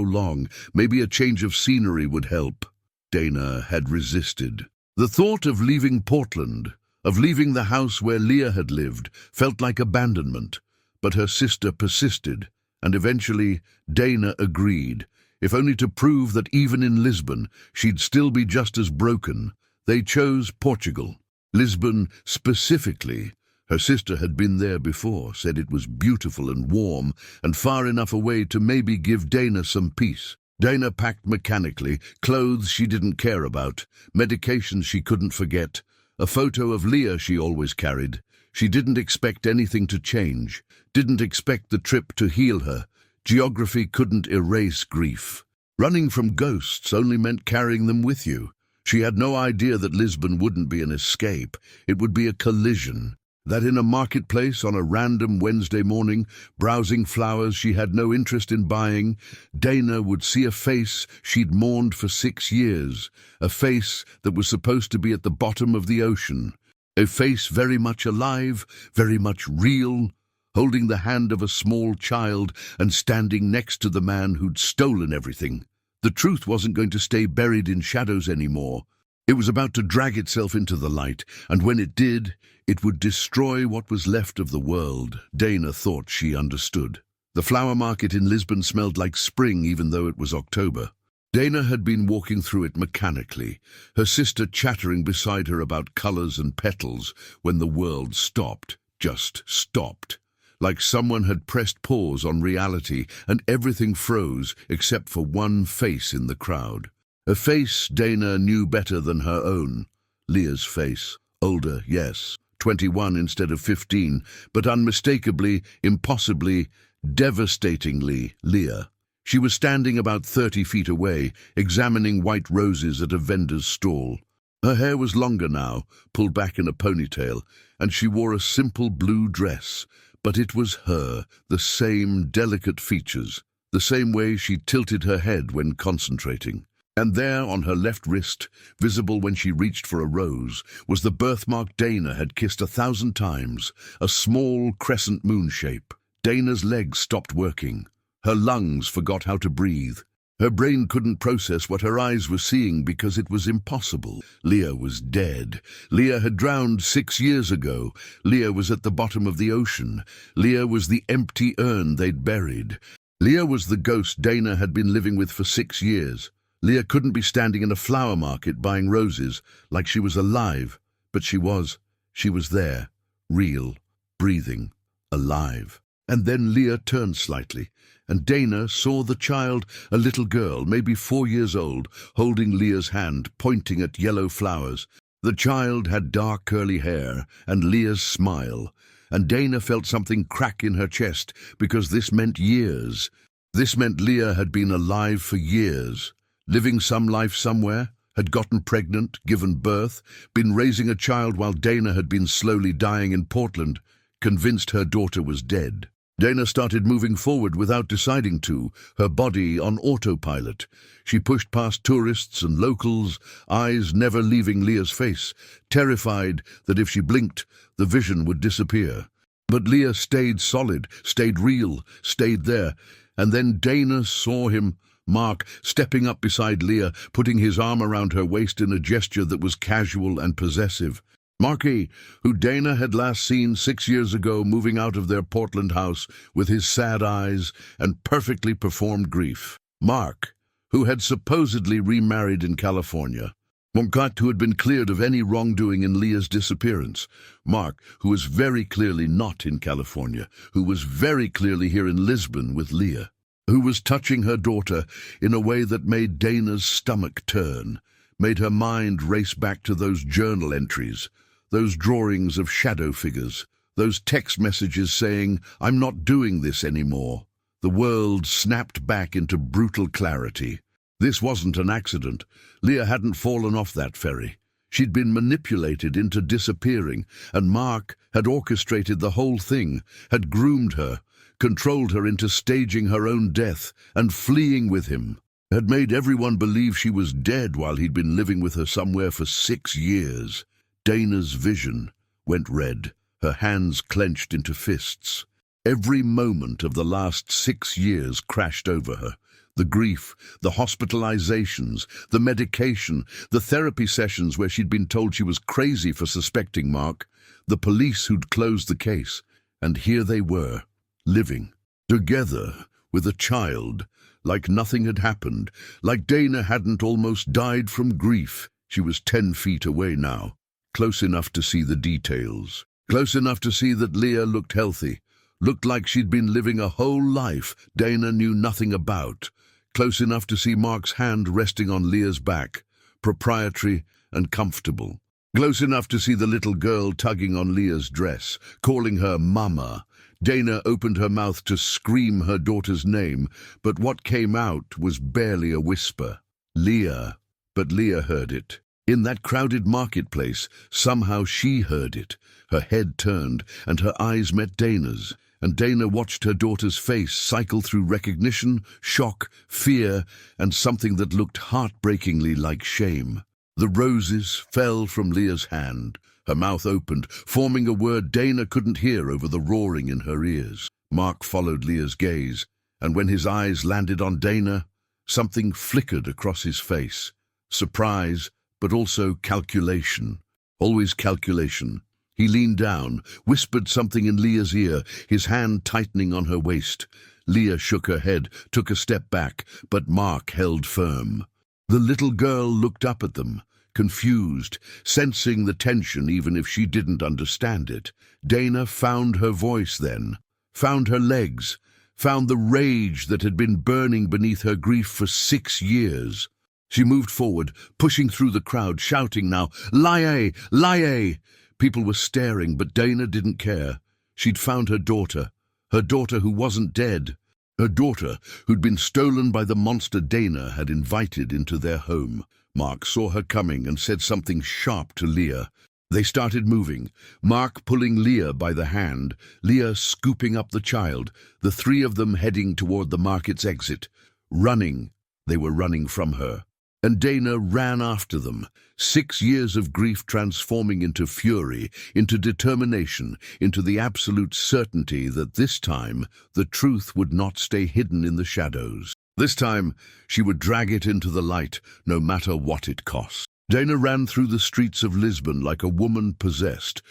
long. Maybe a change of scenery would help." Dana had resisted. The thought of leaving Portland, of leaving the house where Leah had lived, felt like abandonment. But her sister persisted, and eventually Dana agreed, if only to prove that even in Lisbon she'd still be just as broken. They chose Portugal. Lisbon specifically. Her sister had been there before, said it was beautiful and warm, and far enough away to maybe give Dana some peace. Dana packed mechanically, clothes she didn't care about, medications she couldn't forget, a photo of Leah she always carried. She didn't expect anything to change, didn't expect the trip to heal her. Geography couldn't erase grief. Running from ghosts only meant carrying them with you. She had no idea that Lisbon wouldn't be an escape, it would be a collision. That in a marketplace on a random Wednesday morning, browsing flowers she had no interest in buying, Dana would see a face she'd mourned for 6 years, a face that was supposed to be at the bottom of the ocean, a face very much alive, very much real, holding the hand of a small child and standing next to the man who'd stolen everything. The truth wasn't going to stay buried in shadows anymore. It was about to drag itself into the light, and when it did, it would destroy what was left of the world. Dana thought she understood. The flower market in Lisbon smelled like spring even though it was October. Dana had been walking through it mechanically, her sister chattering beside her about colors and petals, when the world stopped, just stopped. Like someone had pressed pause on reality and everything froze except for one face in the crowd. A face Dana knew better than her own. Leah's face. Older, yes. 21 instead of 15, but unmistakably, impossibly, devastatingly Leah. She was standing about 30 feet away, examining white roses at a vendor's stall. Her hair was longer now, pulled back in a ponytail, and she wore a simple blue dress. But it was her, the same delicate features, the same way she tilted her head when concentrating. And there, on her left wrist, visible when she reached for a rose, was the birthmark Dana had kissed 1,000 times, a small crescent moon shape. Dana's legs stopped working. Her lungs forgot how to breathe. Her brain couldn't process what her eyes were seeing because it was impossible. Leah was dead. Leah had drowned 6 years ago. Leah was at the bottom of the ocean. Leah was the empty urn they'd buried. Leah was the ghost Dana had been living with for 6 years. Leah couldn't be standing in a flower market buying roses like she was alive, but she was. She was there, real, breathing, alive. And then Leah turned slightly, and Dana saw the child, a little girl, maybe 4 years old, holding Leah's hand, pointing at yellow flowers. The child had dark curly hair and Leah's smile, and Dana felt something crack in her chest because this meant years. This meant Leah had been alive for years. Living some life somewhere, had gotten pregnant, given birth, been raising a child while Dana had been slowly dying in Portland, convinced her daughter was dead. Dana started moving forward without deciding to, her body on autopilot. She pushed past tourists and locals, eyes never leaving Leah's face, terrified that if she blinked, the vision would disappear. But Leah stayed solid, stayed real, stayed there. And then Dana saw him, Mark, stepping up beside Leah, putting his arm around her waist in a gesture that was casual and possessive. Marky, who Dana had last seen 6 years ago moving out of their Portland house with his sad eyes and perfectly performed grief. Mark, who had supposedly remarried in California. Moncat, who had been cleared of any wrongdoing in Leah's disappearance. Mark, who was very clearly not in California, who was very clearly here in Lisbon with Leah, who was touching her daughter in a way that made Dana's stomach turn, made her mind race back to those journal entries, those drawings of shadow figures, those text messages saying, "I'm not doing this anymore." The world snapped back into brutal clarity. This wasn't an accident. Leah hadn't fallen off that ferry. She'd been manipulated into disappearing, and Mark had orchestrated the whole thing, had groomed her, controlled her into staging her own death and fleeing with him, had made everyone believe she was dead while he'd been living with her somewhere for 6 years. Dana's vision went red, her hands clenched into fists. Every moment of the last 6 years crashed over her. The grief, the hospitalizations, the medication, the therapy sessions where she'd been told she was crazy for suspecting Mark, the police who'd closed the case, and here they were, living, together, with a child, like nothing had happened, like Dana hadn't almost died from grief. She was 10 feet away now, close enough to see the details, close enough to see that Leah looked healthy, looked like she'd been living a whole life Dana knew nothing about, close enough to see Mark's hand resting on Leah's back, proprietary and comfortable, close enough to see the little girl tugging on Leah's dress, calling her Mama. Dana opened her mouth to scream her daughter's name, but what came out was barely a whisper. Leah. But Leah heard it. In that crowded marketplace, somehow she heard it. Her head turned, and her eyes met Dana's, and Dana watched her daughter's face cycle through recognition, shock, fear, and something that looked heartbreakingly like shame. The roses fell from Leah's hand. Her mouth opened, forming a word Dana couldn't hear over the roaring in her ears. Mark followed Leah's gaze, and when his eyes landed on Dana, something flickered across his face. Surprise, but also calculation. Always calculation. He leaned down, whispered something in Leah's ear, his hand tightening on her waist. Leah shook her head, took a step back, but Mark held firm. The little girl looked up at them, confused, sensing the tension even if she didn't understand it. Dana found her voice then, found her legs, found the rage that had been burning beneath her grief for 6 years. She moved forward, pushing through the crowd, shouting now, "Lie! Lie!" People were staring, but Dana didn't care. She'd found her daughter who wasn't dead, her daughter who'd been stolen by the monster Dana had invited into their home. Mark saw her coming and said something sharp to Leah. They started moving, Mark pulling Leah by the hand, Leah scooping up the child, the 3 of them heading toward the market's exit. Running, they were running from her. And Dana ran after them, 6 years of grief transforming into fury, into determination, into the absolute certainty that this time the truth would not stay hidden in the shadows. This time she would drag it into the light, no matter what it cost. Dana ran through the streets of Lisbon like a woman possessed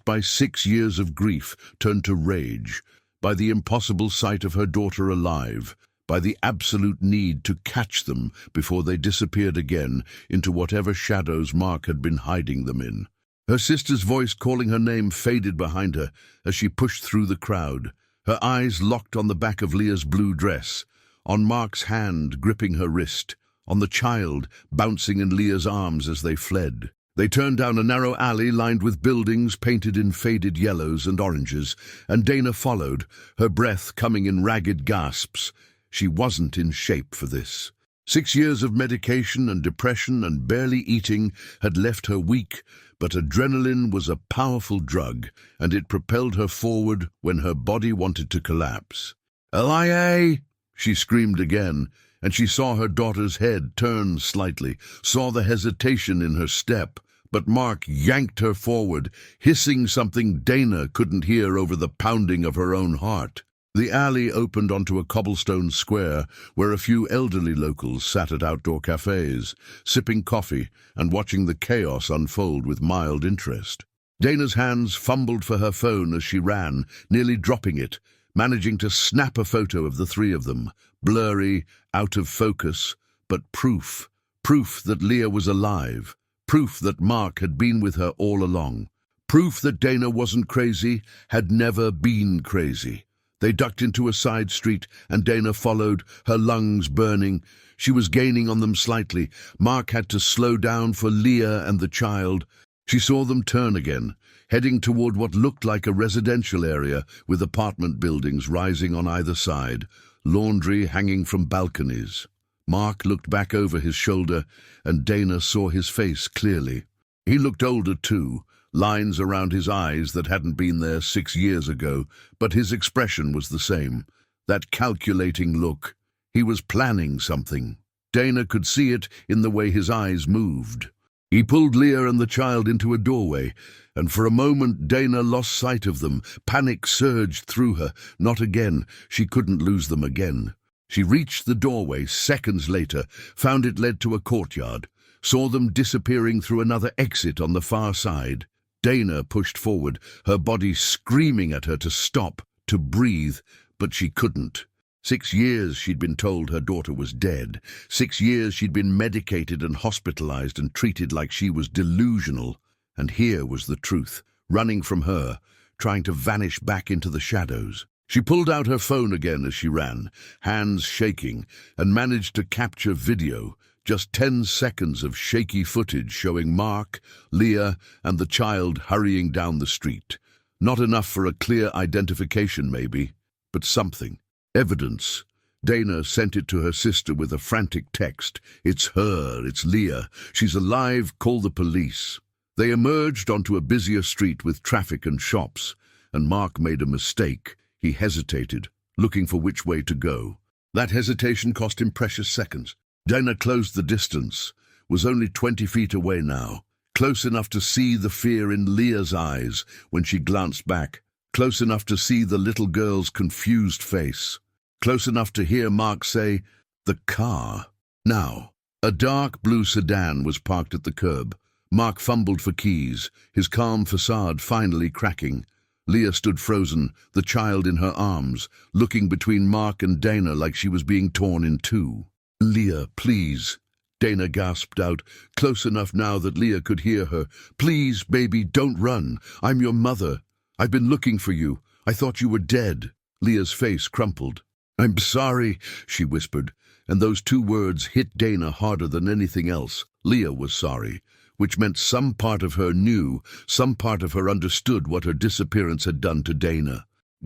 by 6 years of grief turned to rage, by the impossible sight of her daughter alive, by the absolute need to catch them before they disappeared again into whatever shadows Mark had been hiding them in. Her sister's voice calling her name faded behind her as she pushed through the crowd, her eyes locked on the back of Leah's blue dress, on Mark's hand gripping her wrist, on the child bouncing in Leah's arms as they fled. They turned down a narrow alley lined with buildings painted in faded yellows and oranges, and Dana followed, her breath coming in ragged gasps. She wasn't in shape for this. 6 years of medication and depression and barely eating had left her weak, but adrenaline was a powerful drug, and it propelled her forward when her body wanted to collapse. "Elia!" she screamed again, and she saw her daughter's head turn slightly, saw the hesitation in her step. But Mark yanked her forward, hissing something Dana couldn't hear over the pounding of her own heart. The alley opened onto a cobblestone square where a few elderly locals sat at outdoor cafes, sipping coffee and watching the chaos unfold with mild interest. Dana's hands fumbled for her phone as she ran, nearly dropping it, managing to snap a photo of the three of them, blurry, out of focus, but proof that Leah was alive. Proof that Mark had been with her all along. Proof that Dana wasn't crazy, had never been crazy. They ducked into a side street, and Dana followed, her lungs burning. She was gaining on them slightly. Mark had to slow down for Leah and the child. She saw them turn again, heading toward what looked like a residential area with apartment buildings rising on either side, laundry hanging from balconies. Mark looked back over his shoulder, and Dana saw his face clearly. He looked older too, lines around his eyes that hadn't been there 6 years ago, but his expression was the same, that calculating look. He was planning something. Dana could see it in the way his eyes moved. He pulled Leah and the child into a doorway, and for a moment Dana lost sight of them. Panic surged through her. Not again. She couldn't lose them again. She reached the doorway seconds later, found it led to a courtyard, saw them disappearing through another exit on the far side. Dana pushed forward, her body screaming at her to stop, to breathe, but she couldn't. 6 years she'd been told her daughter was dead. 6 years she'd been medicated and hospitalized and treated like she was delusional. And here was the truth, running from her, trying to vanish back into the shadows. She pulled out her phone again as she ran, hands shaking, and managed to capture video, just 10 seconds of shaky footage showing Mark, Leah, and the child hurrying down the street. Not enough for a clear identification, maybe, but something. Evidence. Dana sent it to her sister with a frantic text. "It's her, it's Leah. She's alive, call the police." They emerged onto a busier street with traffic and shops, and Mark made a mistake. He hesitated, looking for which way to go. That hesitation cost him precious seconds. Dana closed the distance, was only 20 feet away now, close enough to see the fear in Leah's eyes when she glanced back, close enough to see the little girl's confused face, close enough to hear Mark say, "The car." Now, a dark blue sedan was parked at the curb. Mark fumbled for keys, his calm facade finally cracking. Leah stood frozen, the child in her arms, looking between Mark and Dana like she was being torn in two. "Leah, please," Dana gasped out, close enough now that Leah could hear her. "Please, baby, don't run. I'm your mother. I've been looking for you. I thought you were dead." Leah's face crumpled. "I'm sorry," she whispered, and those 2 words hit Dana harder than anything else. Leah was sorry, which meant some part of her knew, some part of her understood what her disappearance had done to Dana.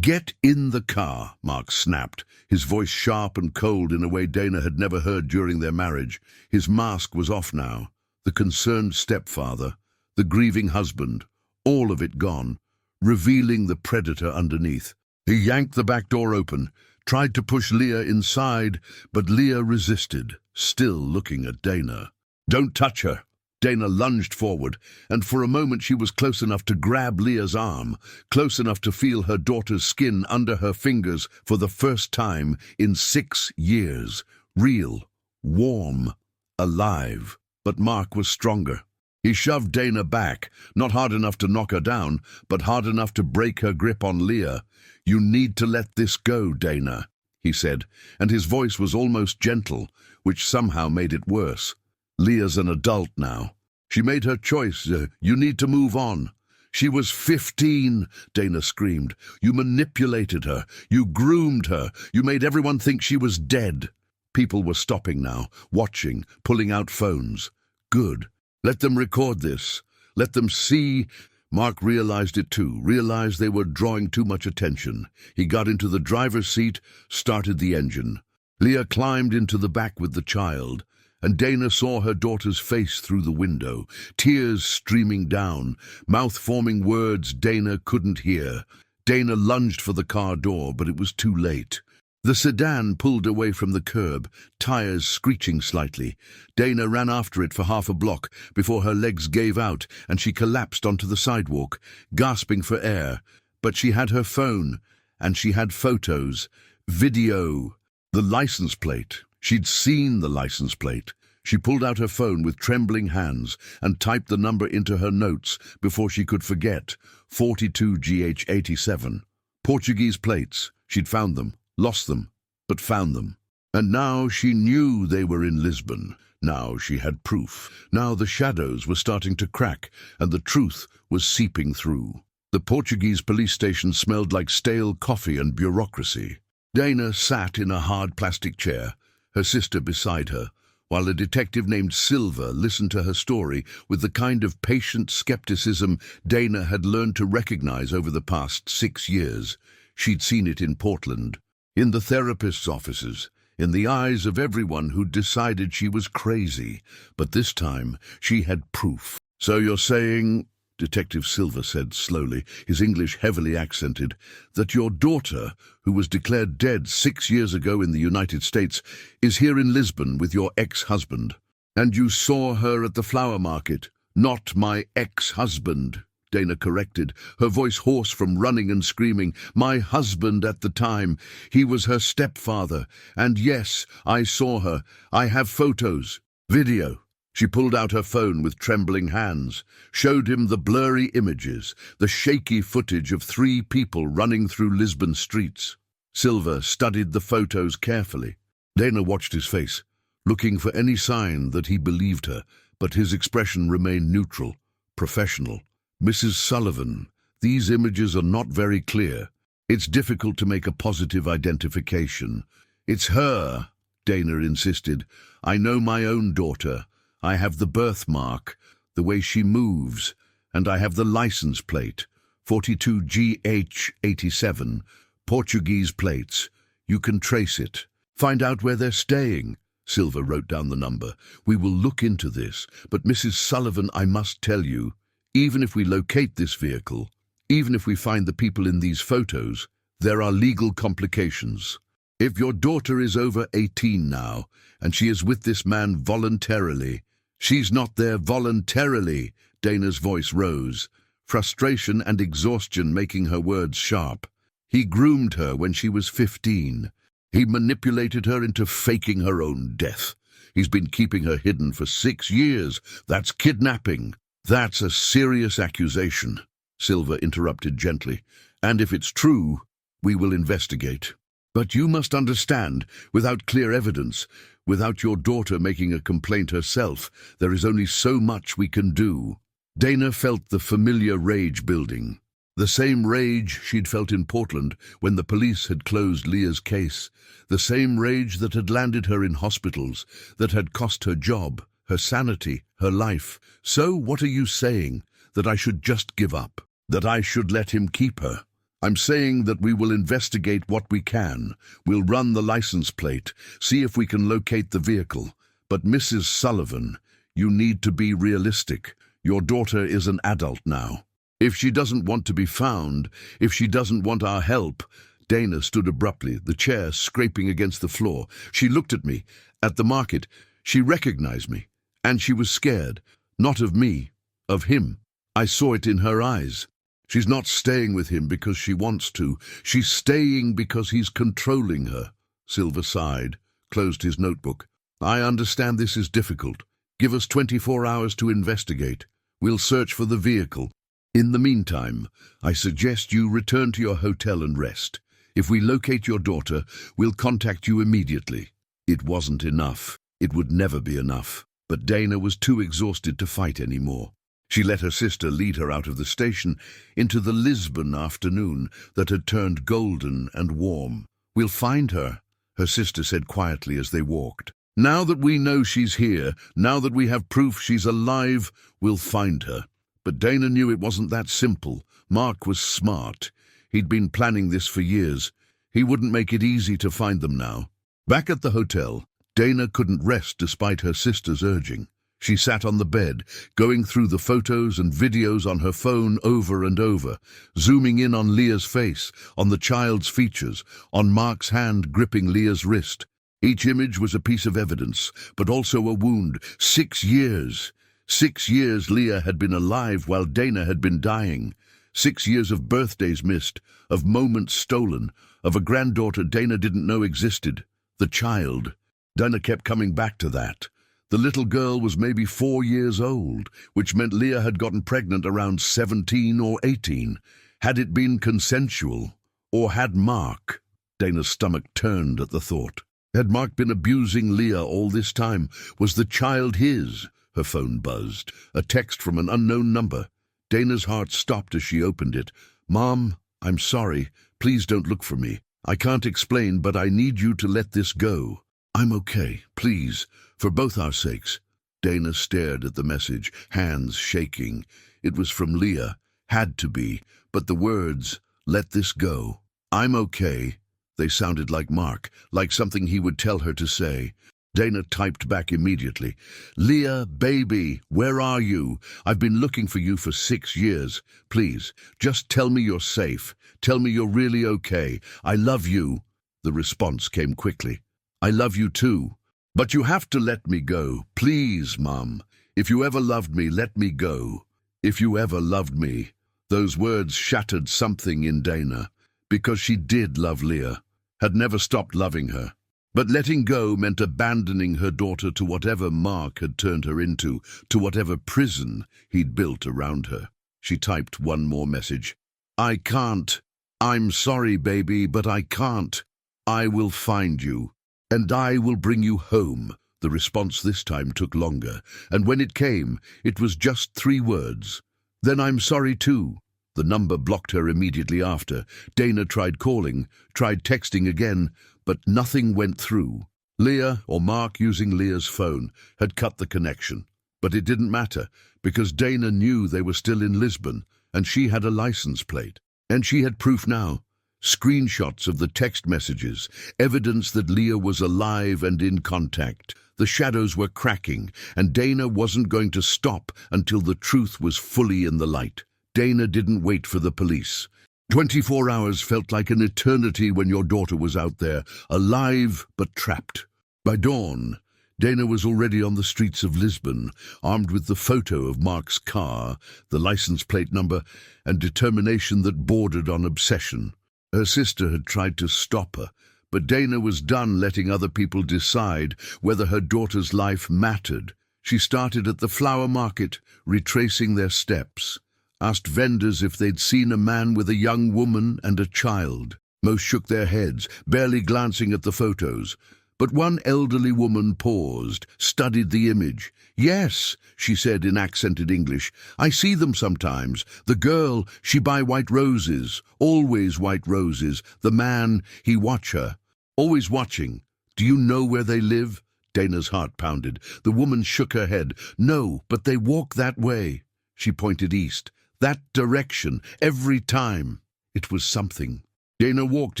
"Get in the car," Mark snapped, his voice sharp and cold in a way Dana had never heard during their marriage. His mask was off now. The concerned stepfather, the grieving husband, all of it gone, revealing the predator underneath. He yanked the back door open, tried to push Leah inside, but Leah resisted, still looking at Dana. "Don't touch her." Dana lunged forward, and for a moment she was close enough to grab Leah's arm, close enough to feel her daughter's skin under her fingers for the first time in 6 years. Real, warm, alive. But Mark was stronger. He shoved Dana back, not hard enough to knock her down, but hard enough to break her grip on Leah. "You need to let this go, Dana," he said, and his voice was almost gentle, which somehow made it worse. "Leah's an adult now. She made her choice. You need to move on." "She was 15, Dana screamed. "You manipulated her. You groomed her. You made everyone think she was dead." People were stopping now, watching, pulling out phones. Good. Let them record this. Let them see. Mark realized it too, realized they were drawing too much attention. He got into the driver's seat, started the engine. Leah climbed into the back with the child, and Dana saw her daughter's face through the window, tears streaming down, mouth-forming words Dana couldn't hear. Dana lunged for the car door, but it was too late. The sedan pulled away from the curb, tires screeching slightly. Dana ran after it for half a block before her legs gave out and she collapsed onto the sidewalk, gasping for air. But she had her phone, and she had photos, video, the license plate. She'd seen the license plate. She pulled out her phone with trembling hands and typed the number into her notes before she could forget. 42GH87. Portuguese plates. She'd found them. Lost them, but found them. And now she knew they were in Lisbon. Now she had proof. Now the shadows were starting to crack, and the truth was seeping through. The Portuguese police station smelled like stale coffee and bureaucracy. Dana sat in a hard plastic chair, her sister beside her, while a detective named Silva listened to her story with the kind of patient skepticism Dana had learned to recognize over the past 6 years. She'd seen it in Portland, in the therapist's offices, in the eyes of everyone who decided she was crazy. But this time, she had proof. "So you're saying," Detective Silva said slowly, his English heavily accented, "that your daughter, who was declared dead 6 years ago in the United States, is here in Lisbon with your ex-husband. And you saw her at the flower market." "Not my ex-husband," Dana corrected, her voice hoarse from running and screaming. "My husband at the time. He was her stepfather. And yes, I saw her. I have photos. Video." She pulled out her phone with trembling hands, showed him the blurry images, the shaky footage of 3 people running through Lisbon streets. Silva studied the photos carefully. Dana watched his face, looking for any sign that he believed her, but his expression remained neutral, professional. "Mrs. Sullivan, these images are not very clear. It's difficult to make a positive identification." "It's her," Dana insisted. "I know my own daughter. I have the birthmark, the way she moves, and I have the license plate. 42GH87, Portuguese plates. You can trace it. Find out where they're staying." Silva wrote down the number. "We will look into this, but Mrs. Sullivan, I must tell you, even if we locate this vehicle, even if we find the people in these photos, there are legal complications. If your daughter is over 18 now, and she is with this man voluntarily—" "She's not there voluntarily," Dana's voice rose, frustration and exhaustion making her words sharp. "He groomed her when she was 15. He manipulated her into faking her own death. He's been keeping her hidden for 6 years. That's kidnapping." "That's a serious accusation," Silva interrupted gently. "And if it's true, we will investigate. But you must understand, without clear evidence, without your daughter making a complaint herself, there is only so much we can do." Dana felt the familiar rage building. The same rage she'd felt in Portland when the police had closed Leah's case. The same rage that had landed her in hospitals, that had cost her job, her sanity, her life. "So what are you saying? That I should just give up? That I should let him keep her?" "I'm saying that we will investigate what we can. We'll run the license plate, see if we can locate the vehicle. But Mrs. Sullivan, you need to be realistic. Your daughter is an adult now. If she doesn't want to be found, if she doesn't want our help—" Dana stood abruptly, the chair scraping against the floor. She looked at me. At the market, she recognized me. And she was scared. Not of me, of him. I saw it in her eyes. She's not staying with him because she wants to. She's staying because he's controlling her. Silva sighed, closed his notebook. "I understand this is difficult. Give us 24 hours to investigate. We'll search for the vehicle. In the meantime, I suggest you return to your hotel and rest. If we locate your daughter, we'll contact you immediately." It wasn't enough. It would never be enough. But Dana was too exhausted to fight anymore. She let her sister lead her out of the station into the Lisbon afternoon that had turned golden and warm. "We'll find her," her sister said quietly as they walked. "Now that we know she's here, now that we have proof she's alive, we'll find her." But Dana knew it wasn't that simple. Mark was smart. He'd been planning this for years. He wouldn't make it easy to find them now. Back at the hotel, Dana couldn't rest despite her sister's urging. She sat on the bed, going through the photos and videos on her phone over and over, zooming in on Leah's face, on the child's features, on Mark's hand gripping Leah's wrist. Each image was a piece of evidence, but also a wound. 6 years. 6 years Leah had been alive while Dana had been dying. 6 years of birthdays missed, of moments stolen, of a granddaughter Dana didn't know existed. The child. Dana kept coming back to that. The little girl was maybe 4 years old, which meant Leah had gotten pregnant around 17 or 18. Had it been consensual? Or had Mark? Dana's stomach turned at the thought. Had Mark been abusing Leah all this time? Was the child his? Her phone buzzed. A text from an unknown number. Dana's heart stopped as she opened it. "Mom, I'm sorry. Please don't look for me. I can't explain, but I need you to let this go. I'm okay, please, for both our sakes." Dana stared at the message, hands shaking. It was from Leah. Had to be. But the words, "let this go," "I'm okay," they sounded like Mark, like something he would tell her to say. Dana typed back immediately. "Leah, baby, where are you? I've been looking for you for 6 years. Please, just tell me you're safe. Tell me you're really okay. I love you." The response came quickly. "I love you too. But you have to let me go. Please, Mum. If you ever loved me, let me go. If you ever loved me." Those words shattered something in Dana, because she did love Leah, had never stopped loving her. But letting go meant abandoning her daughter to whatever Mark had turned her into, to whatever prison he'd built around her. She typed one more message. "I can't. I'm sorry, baby, but I can't. I will find you, and I will bring you home." The response this time took longer, and when it came, it was just 3 words. "Then I'm sorry too." The number blocked her immediately after. Dana tried calling, tried texting again, but nothing went through. Leah, or Mark using Leah's phone, had cut the connection. But it didn't matter, because Dana knew they were still in Lisbon, and she had a license plate. And she had proof now. Screenshots of the text messages, evidence that Leah was alive and in contact. The shadows were cracking, and Dana wasn't going to stop until the truth was fully in the light. Dana didn't wait for the police. 24 hours felt like an eternity when your daughter was out there, alive but trapped. By dawn, Dana was already on the streets of Lisbon, armed with the photo of Mark's car, the license plate number, and determination that bordered on obsession. Her sister had tried to stop her, but Dana was done letting other people decide whether her daughter's life mattered. She started at the flower market, retracing their steps. Asked vendors if they'd seen a man with a young woman and a child. Most shook their heads, barely glancing at the photos. But one elderly woman paused, studied the image. "Yes," she said in accented English. "I see them sometimes. The girl, she buy white roses, always white roses. The man, he watch her. Always watching. Do you know where they live?" Dana's heart pounded. The woman shook her head. "No, but they walk that way." She pointed east. "That direction, every time." It was something. Dana walked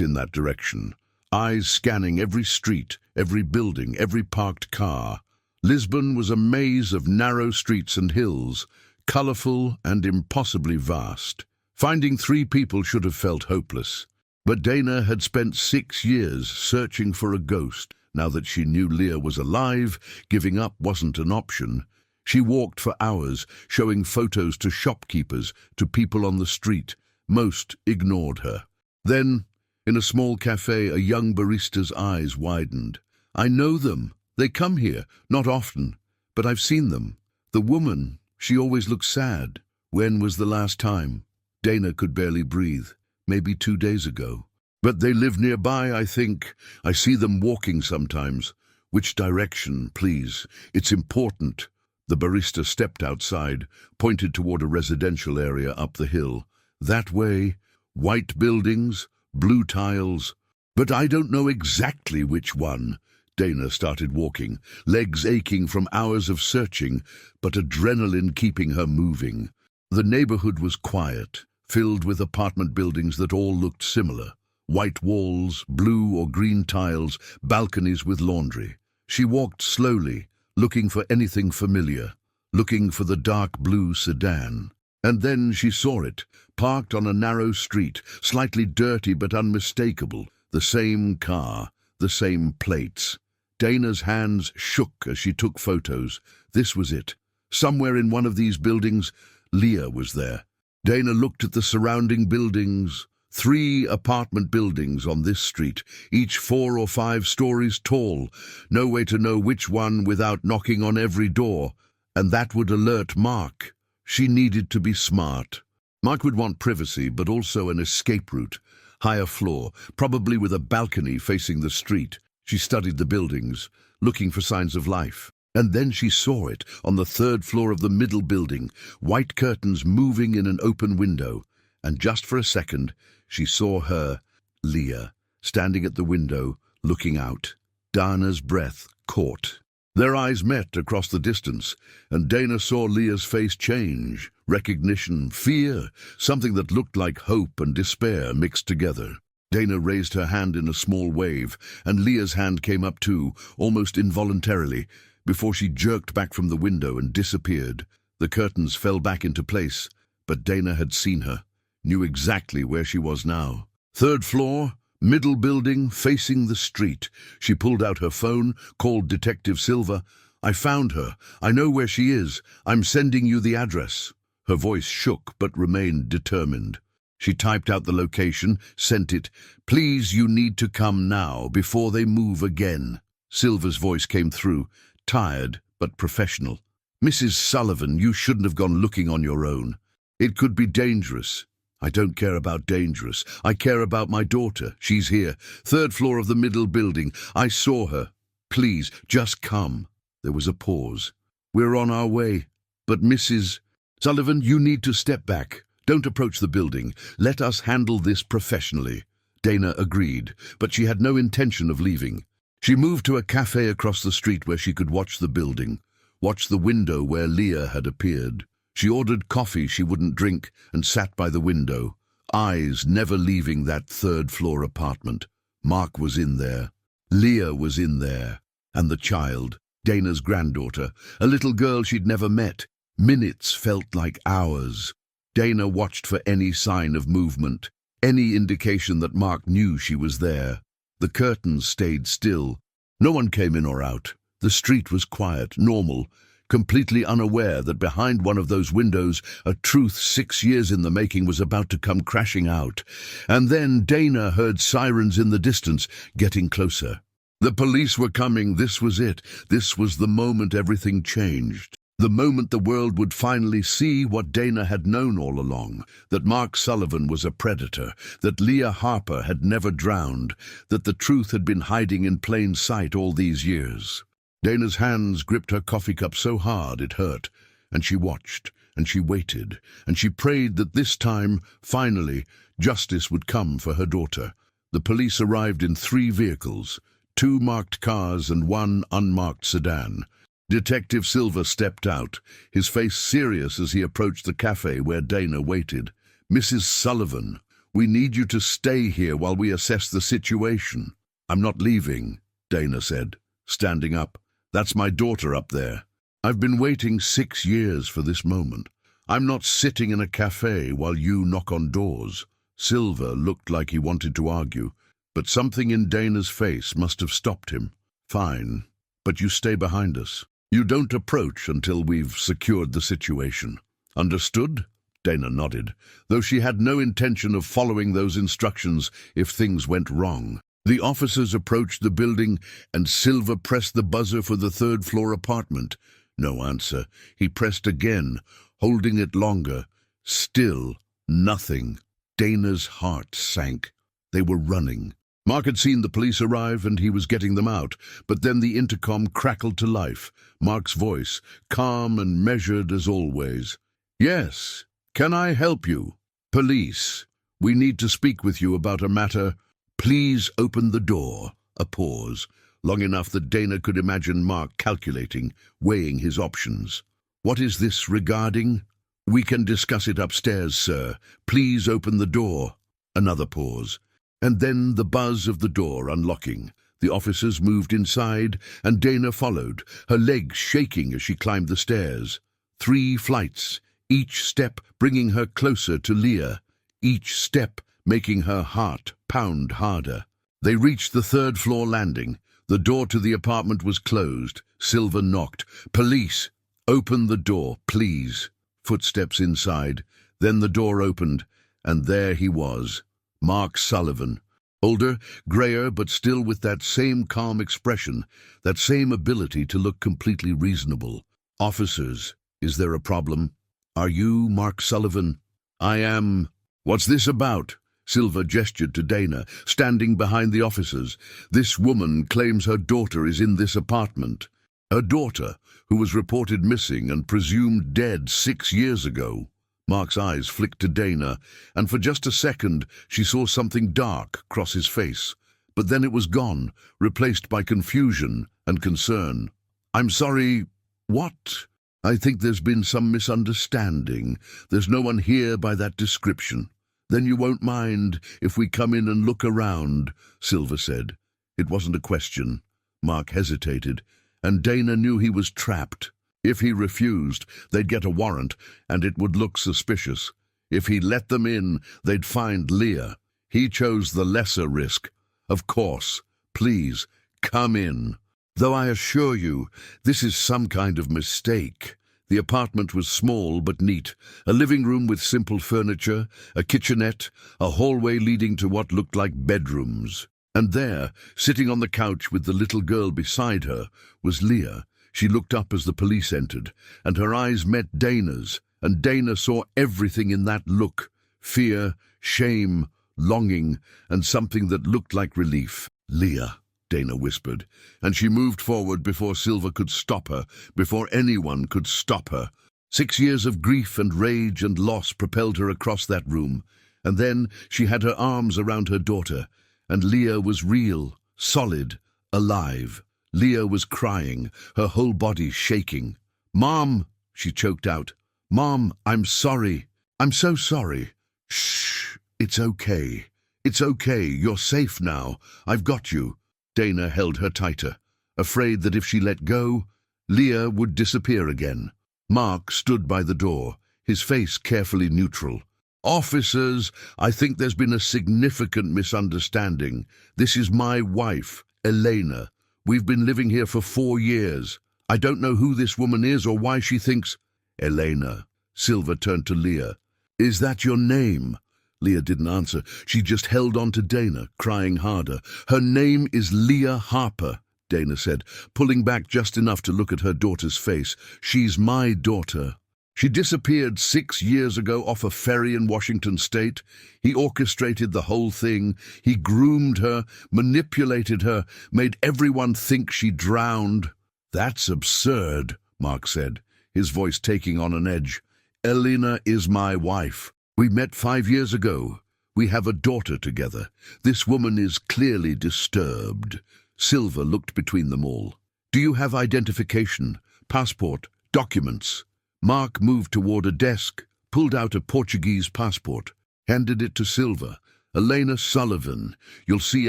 in that direction, eyes scanning every street, every building, every parked car. Lisbon was a maze of narrow streets and hills, colorful and impossibly vast. Finding 3 people should have felt hopeless. But Dana had spent 6 years searching for a ghost. Now that she knew Leah was alive, giving up wasn't an option. She walked for hours, showing photos to shopkeepers, to people on the street. Most ignored her. Then, in a small cafe, a young barista's eyes widened. "I know them. They come here, not often, but I've seen them. The woman, she always looks sad." When was the last time? Dana could barely breathe. Maybe 2 days ago. "But they live nearby, I think. I see them walking sometimes." "Which direction, please? It's important." The barista stepped outside, pointed toward a residential area up the hill. "That way, white buildings, blue tiles." "But I don't know exactly which one." Dana started walking, legs aching from hours of searching, but adrenaline keeping her moving. The neighborhood was quiet, filled with apartment buildings that all looked similar. White walls, blue or green tiles, balconies with laundry. She walked slowly, looking for anything familiar, looking for the dark blue sedan. And then she saw it, parked on a narrow street, slightly dirty but unmistakable. The same car, the same plates. Dana's hands shook as she took photos. This was it. Somewhere in one of these buildings, Leah was there. Dana looked at the surrounding buildings. 3 apartment buildings on this street, each 4 or 5 stories tall. No way to know which one without knocking on every door. And that would alert Mark. She needed to be smart. Mark would want privacy, but also an escape route. Higher floor, probably with a balcony facing the street. She studied the buildings, looking for signs of life. And then she saw it on the 3rd floor of the middle building, white curtains moving in an open window. And just for a second, she saw her, Leah, standing at the window, looking out. Dana's breath caught. Their eyes met across the distance, and Dana saw Leah's face change. Recognition, fear, something that looked like hope and despair mixed together. Dana raised her hand in a small wave, and Leah's hand came up too, almost involuntarily, before she jerked back from the window and disappeared. The curtains fell back into place, but Dana had seen her, knew exactly where she was now. 3rd floor, middle building, facing the street. She pulled out her phone, called Detective Silva. "I found her. I know where she is. I'm sending you the address." Her voice shook but remained determined. She typed out the location, sent it. "Please, you need to come now, before they move again." Silva's voice came through, tired but professional. "Mrs. Sullivan, you shouldn't have gone looking on your own. It could be dangerous." "I don't care about dangerous. I care about my daughter. She's here. 3rd floor of the middle building. I saw her. Please, just come." There was a pause. "We're on our way. But Mrs. Sullivan, you need to step back. Don't approach the building. Let us handle this professionally." Dana agreed, but she had no intention of leaving. She moved to a cafe across the street where she could watch the building, watch the window where Leah had appeared. She ordered coffee she wouldn't drink and sat by the window, eyes never leaving that 3rd floor apartment. Mark was in there. Leah was in there. And the child, Dana's granddaughter, a little girl she'd never met. Minutes felt like hours. Dana watched for any sign of movement, any indication that Mark knew she was there. The curtains stayed still. No one came in or out. The street was quiet, normal, completely unaware that behind one of those windows a truth 6 years in the making was about to come crashing out. And then Dana heard sirens in the distance, getting closer. The police were coming. This was it. This was the moment everything changed. The moment the world would finally see what Dana had known all along, that Mark Sullivan was a predator, that Leah Harper had never drowned, that the truth had been hiding in plain sight all these years. Dana's hands gripped her coffee cup so hard it hurt, and she watched, and she waited, and she prayed that this time, finally, justice would come for her daughter. The police arrived in 3 vehicles, 2 marked cars and 1 unmarked sedan. Detective Silva stepped out, his face serious as he approached the cafe where Dana waited. "Mrs. Sullivan, we need you to stay here while we assess the situation." "I'm not leaving," Dana said, standing up. "That's my daughter up there. I've been waiting 6 years for this moment. I'm not sitting in a cafe while you knock on doors." Silva looked like he wanted to argue, but something in Dana's face must have stopped him. "Fine, but you stay behind us. You don't approach until we've secured the situation. Understood?" Dana nodded, though she had no intention of following those instructions if things went wrong. The officers approached the building, and Silva pressed the buzzer for the 3rd floor apartment. No answer. He pressed again, holding it longer. Still nothing. Dana's heart sank. They were running. Mark had seen the police arrive and he was getting them out, but then the intercom crackled to life. Mark's voice, calm and measured as always. "Yes, can I help you?" "Police, we need to speak with you about a matter. Please open the door." A pause, long enough that Dana could imagine Mark calculating, weighing his options. "What is this regarding?" "We can discuss it upstairs, sir. Please open the door." Another pause. And then the buzz of the door unlocking. The officers moved inside, and Dana followed, her legs shaking as she climbed the stairs. 3 flights, each step bringing her closer to Leah, each step making her heart pound harder. They reached the 3rd-floor landing. The door to the apartment was closed. Silver knocked. "Police! Open the door, please." Footsteps inside. Then the door opened, and there he was, Mark Sullivan. Older, grayer, but still with that same calm expression, that same ability to look completely reasonable. "Officers, is there a problem?" "Are you Mark Sullivan?" "I am." "What's this about?" Silver gestured to Dana, standing behind the officers. "This woman claims her daughter is in this apartment." "Her daughter, who was reported missing and presumed dead 6 years ago." Mark's eyes flicked to Dana, and for just a second she saw something dark cross his face. But then it was gone, replaced by confusion and concern. "I'm sorry, what?" "I think there's been some misunderstanding. There's no one here by that description." "Then you won't mind if we come in and look around," Silver said. It wasn't a question. Mark hesitated, and Dana knew he was trapped. If he refused, they'd get a warrant, and it would look suspicious. If he let them in, they'd find Leah. He chose the lesser risk. "Of course. Please, come in. Though I assure you, this is some kind of mistake." The apartment was small but neat, a living room with simple furniture, a kitchenette, a hallway leading to what looked like bedrooms. And there, sitting on the couch with the little girl beside her, was Leah. She looked up as the police entered, and her eyes met Dana's, and Dana saw everything in that look: fear, shame, longing, and something that looked like relief. "Leah," Dana whispered, and she moved forward before Silver could stop her, before anyone could stop her. 6 years of grief and rage and loss propelled her across that room, and then she had her arms around her daughter, and Leah was real, solid, alive. Leah was crying, her whole body shaking. "Mom," she choked out. "Mom, I'm sorry. I'm so sorry." "Shh, it's okay. It's okay, you're safe now. I've got you." Dana held her tighter, afraid that if she let go, Leah would disappear again. Mark stood by the door, his face carefully neutral. "Officers, I think there's been a significant misunderstanding. This is my wife, Elena. We've been living here for 4 years. I don't know who this woman is or why she thinks—" "Elena." Silver turned to Leah. "Is that your name?" Leah didn't answer. She just held on to Dana, crying harder. "Her name is Leah Harper," Dana said, pulling back just enough to look at her daughter's face. "She's my daughter. She disappeared 6 years ago off a ferry in Washington state. He orchestrated the whole thing. He groomed her, manipulated her, made everyone think she drowned." "That's absurd," Mark said, his voice taking on an edge. "Elena is my wife. We met 5 years ago. We have a daughter together. This woman is clearly disturbed." Silver looked between them all. "Do you have identification, passport, documents?" Mark moved toward a desk, pulled out a Portuguese passport, handed it to Silver. "Elena Sullivan, you'll see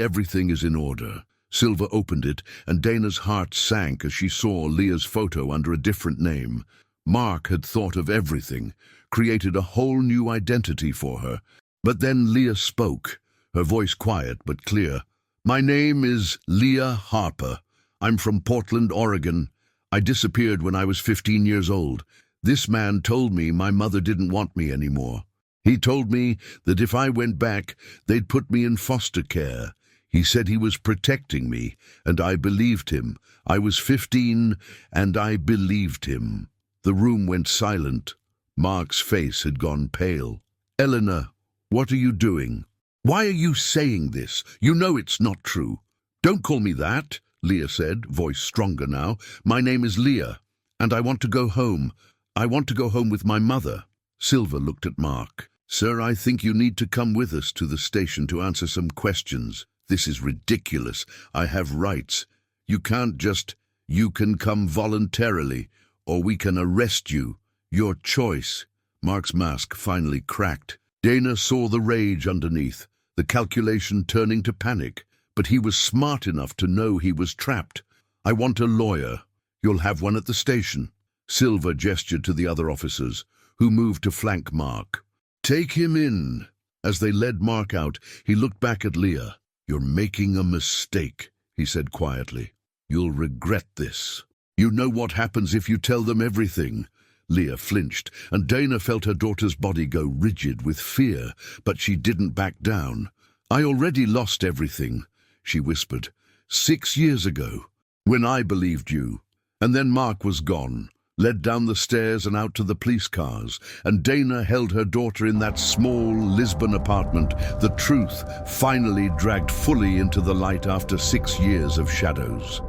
everything is in order." Silver opened it, and Dana's heart sank as she saw Leah's photo under a different name. Mark had thought of everything, created a whole new identity for her. But then Leah spoke, her voice quiet but clear. "My name is Leah Harper. I'm from Portland, Oregon. I disappeared when I was 15 years old. This man told me my mother didn't want me anymore. He told me that if I went back, they'd put me in foster care. He said he was protecting me, and I believed him. I was 15, and I believed him." The room went silent. Mark's face had gone pale. "Eleanor, what are you doing? Why are you saying this? You know it's not true." "Don't call me that," Leah said, voice stronger now. "My name is Leah, and I want to go home. I want to go home with my mother." Silver looked at Mark. "Sir, I think you need to come with us to the station to answer some questions. This is ridiculous. I have rights. You can't just— You can come voluntarily, or we can arrest you. Your choice." Mark's mask finally cracked. Dana saw the rage underneath, the calculation turning to panic, but he was smart enough to know he was trapped. "I want a lawyer. You'll have one at the station." Silver gestured to the other officers, who moved to flank Mark. "Take him in." As they led Mark out, he looked back at Leah. "You're making a mistake," he said quietly. "You'll regret this. You know what happens if you tell them everything." Leah flinched, and Dana felt her daughter's body go rigid with fear, but she didn't back down. "I already lost everything," she whispered. 6 years ago, when I believed you." And then Mark was gone, led down the stairs and out to the police cars, and Dana held her daughter in that small Lisbon apartment, the truth finally dragged fully into the light after 6 years of shadows.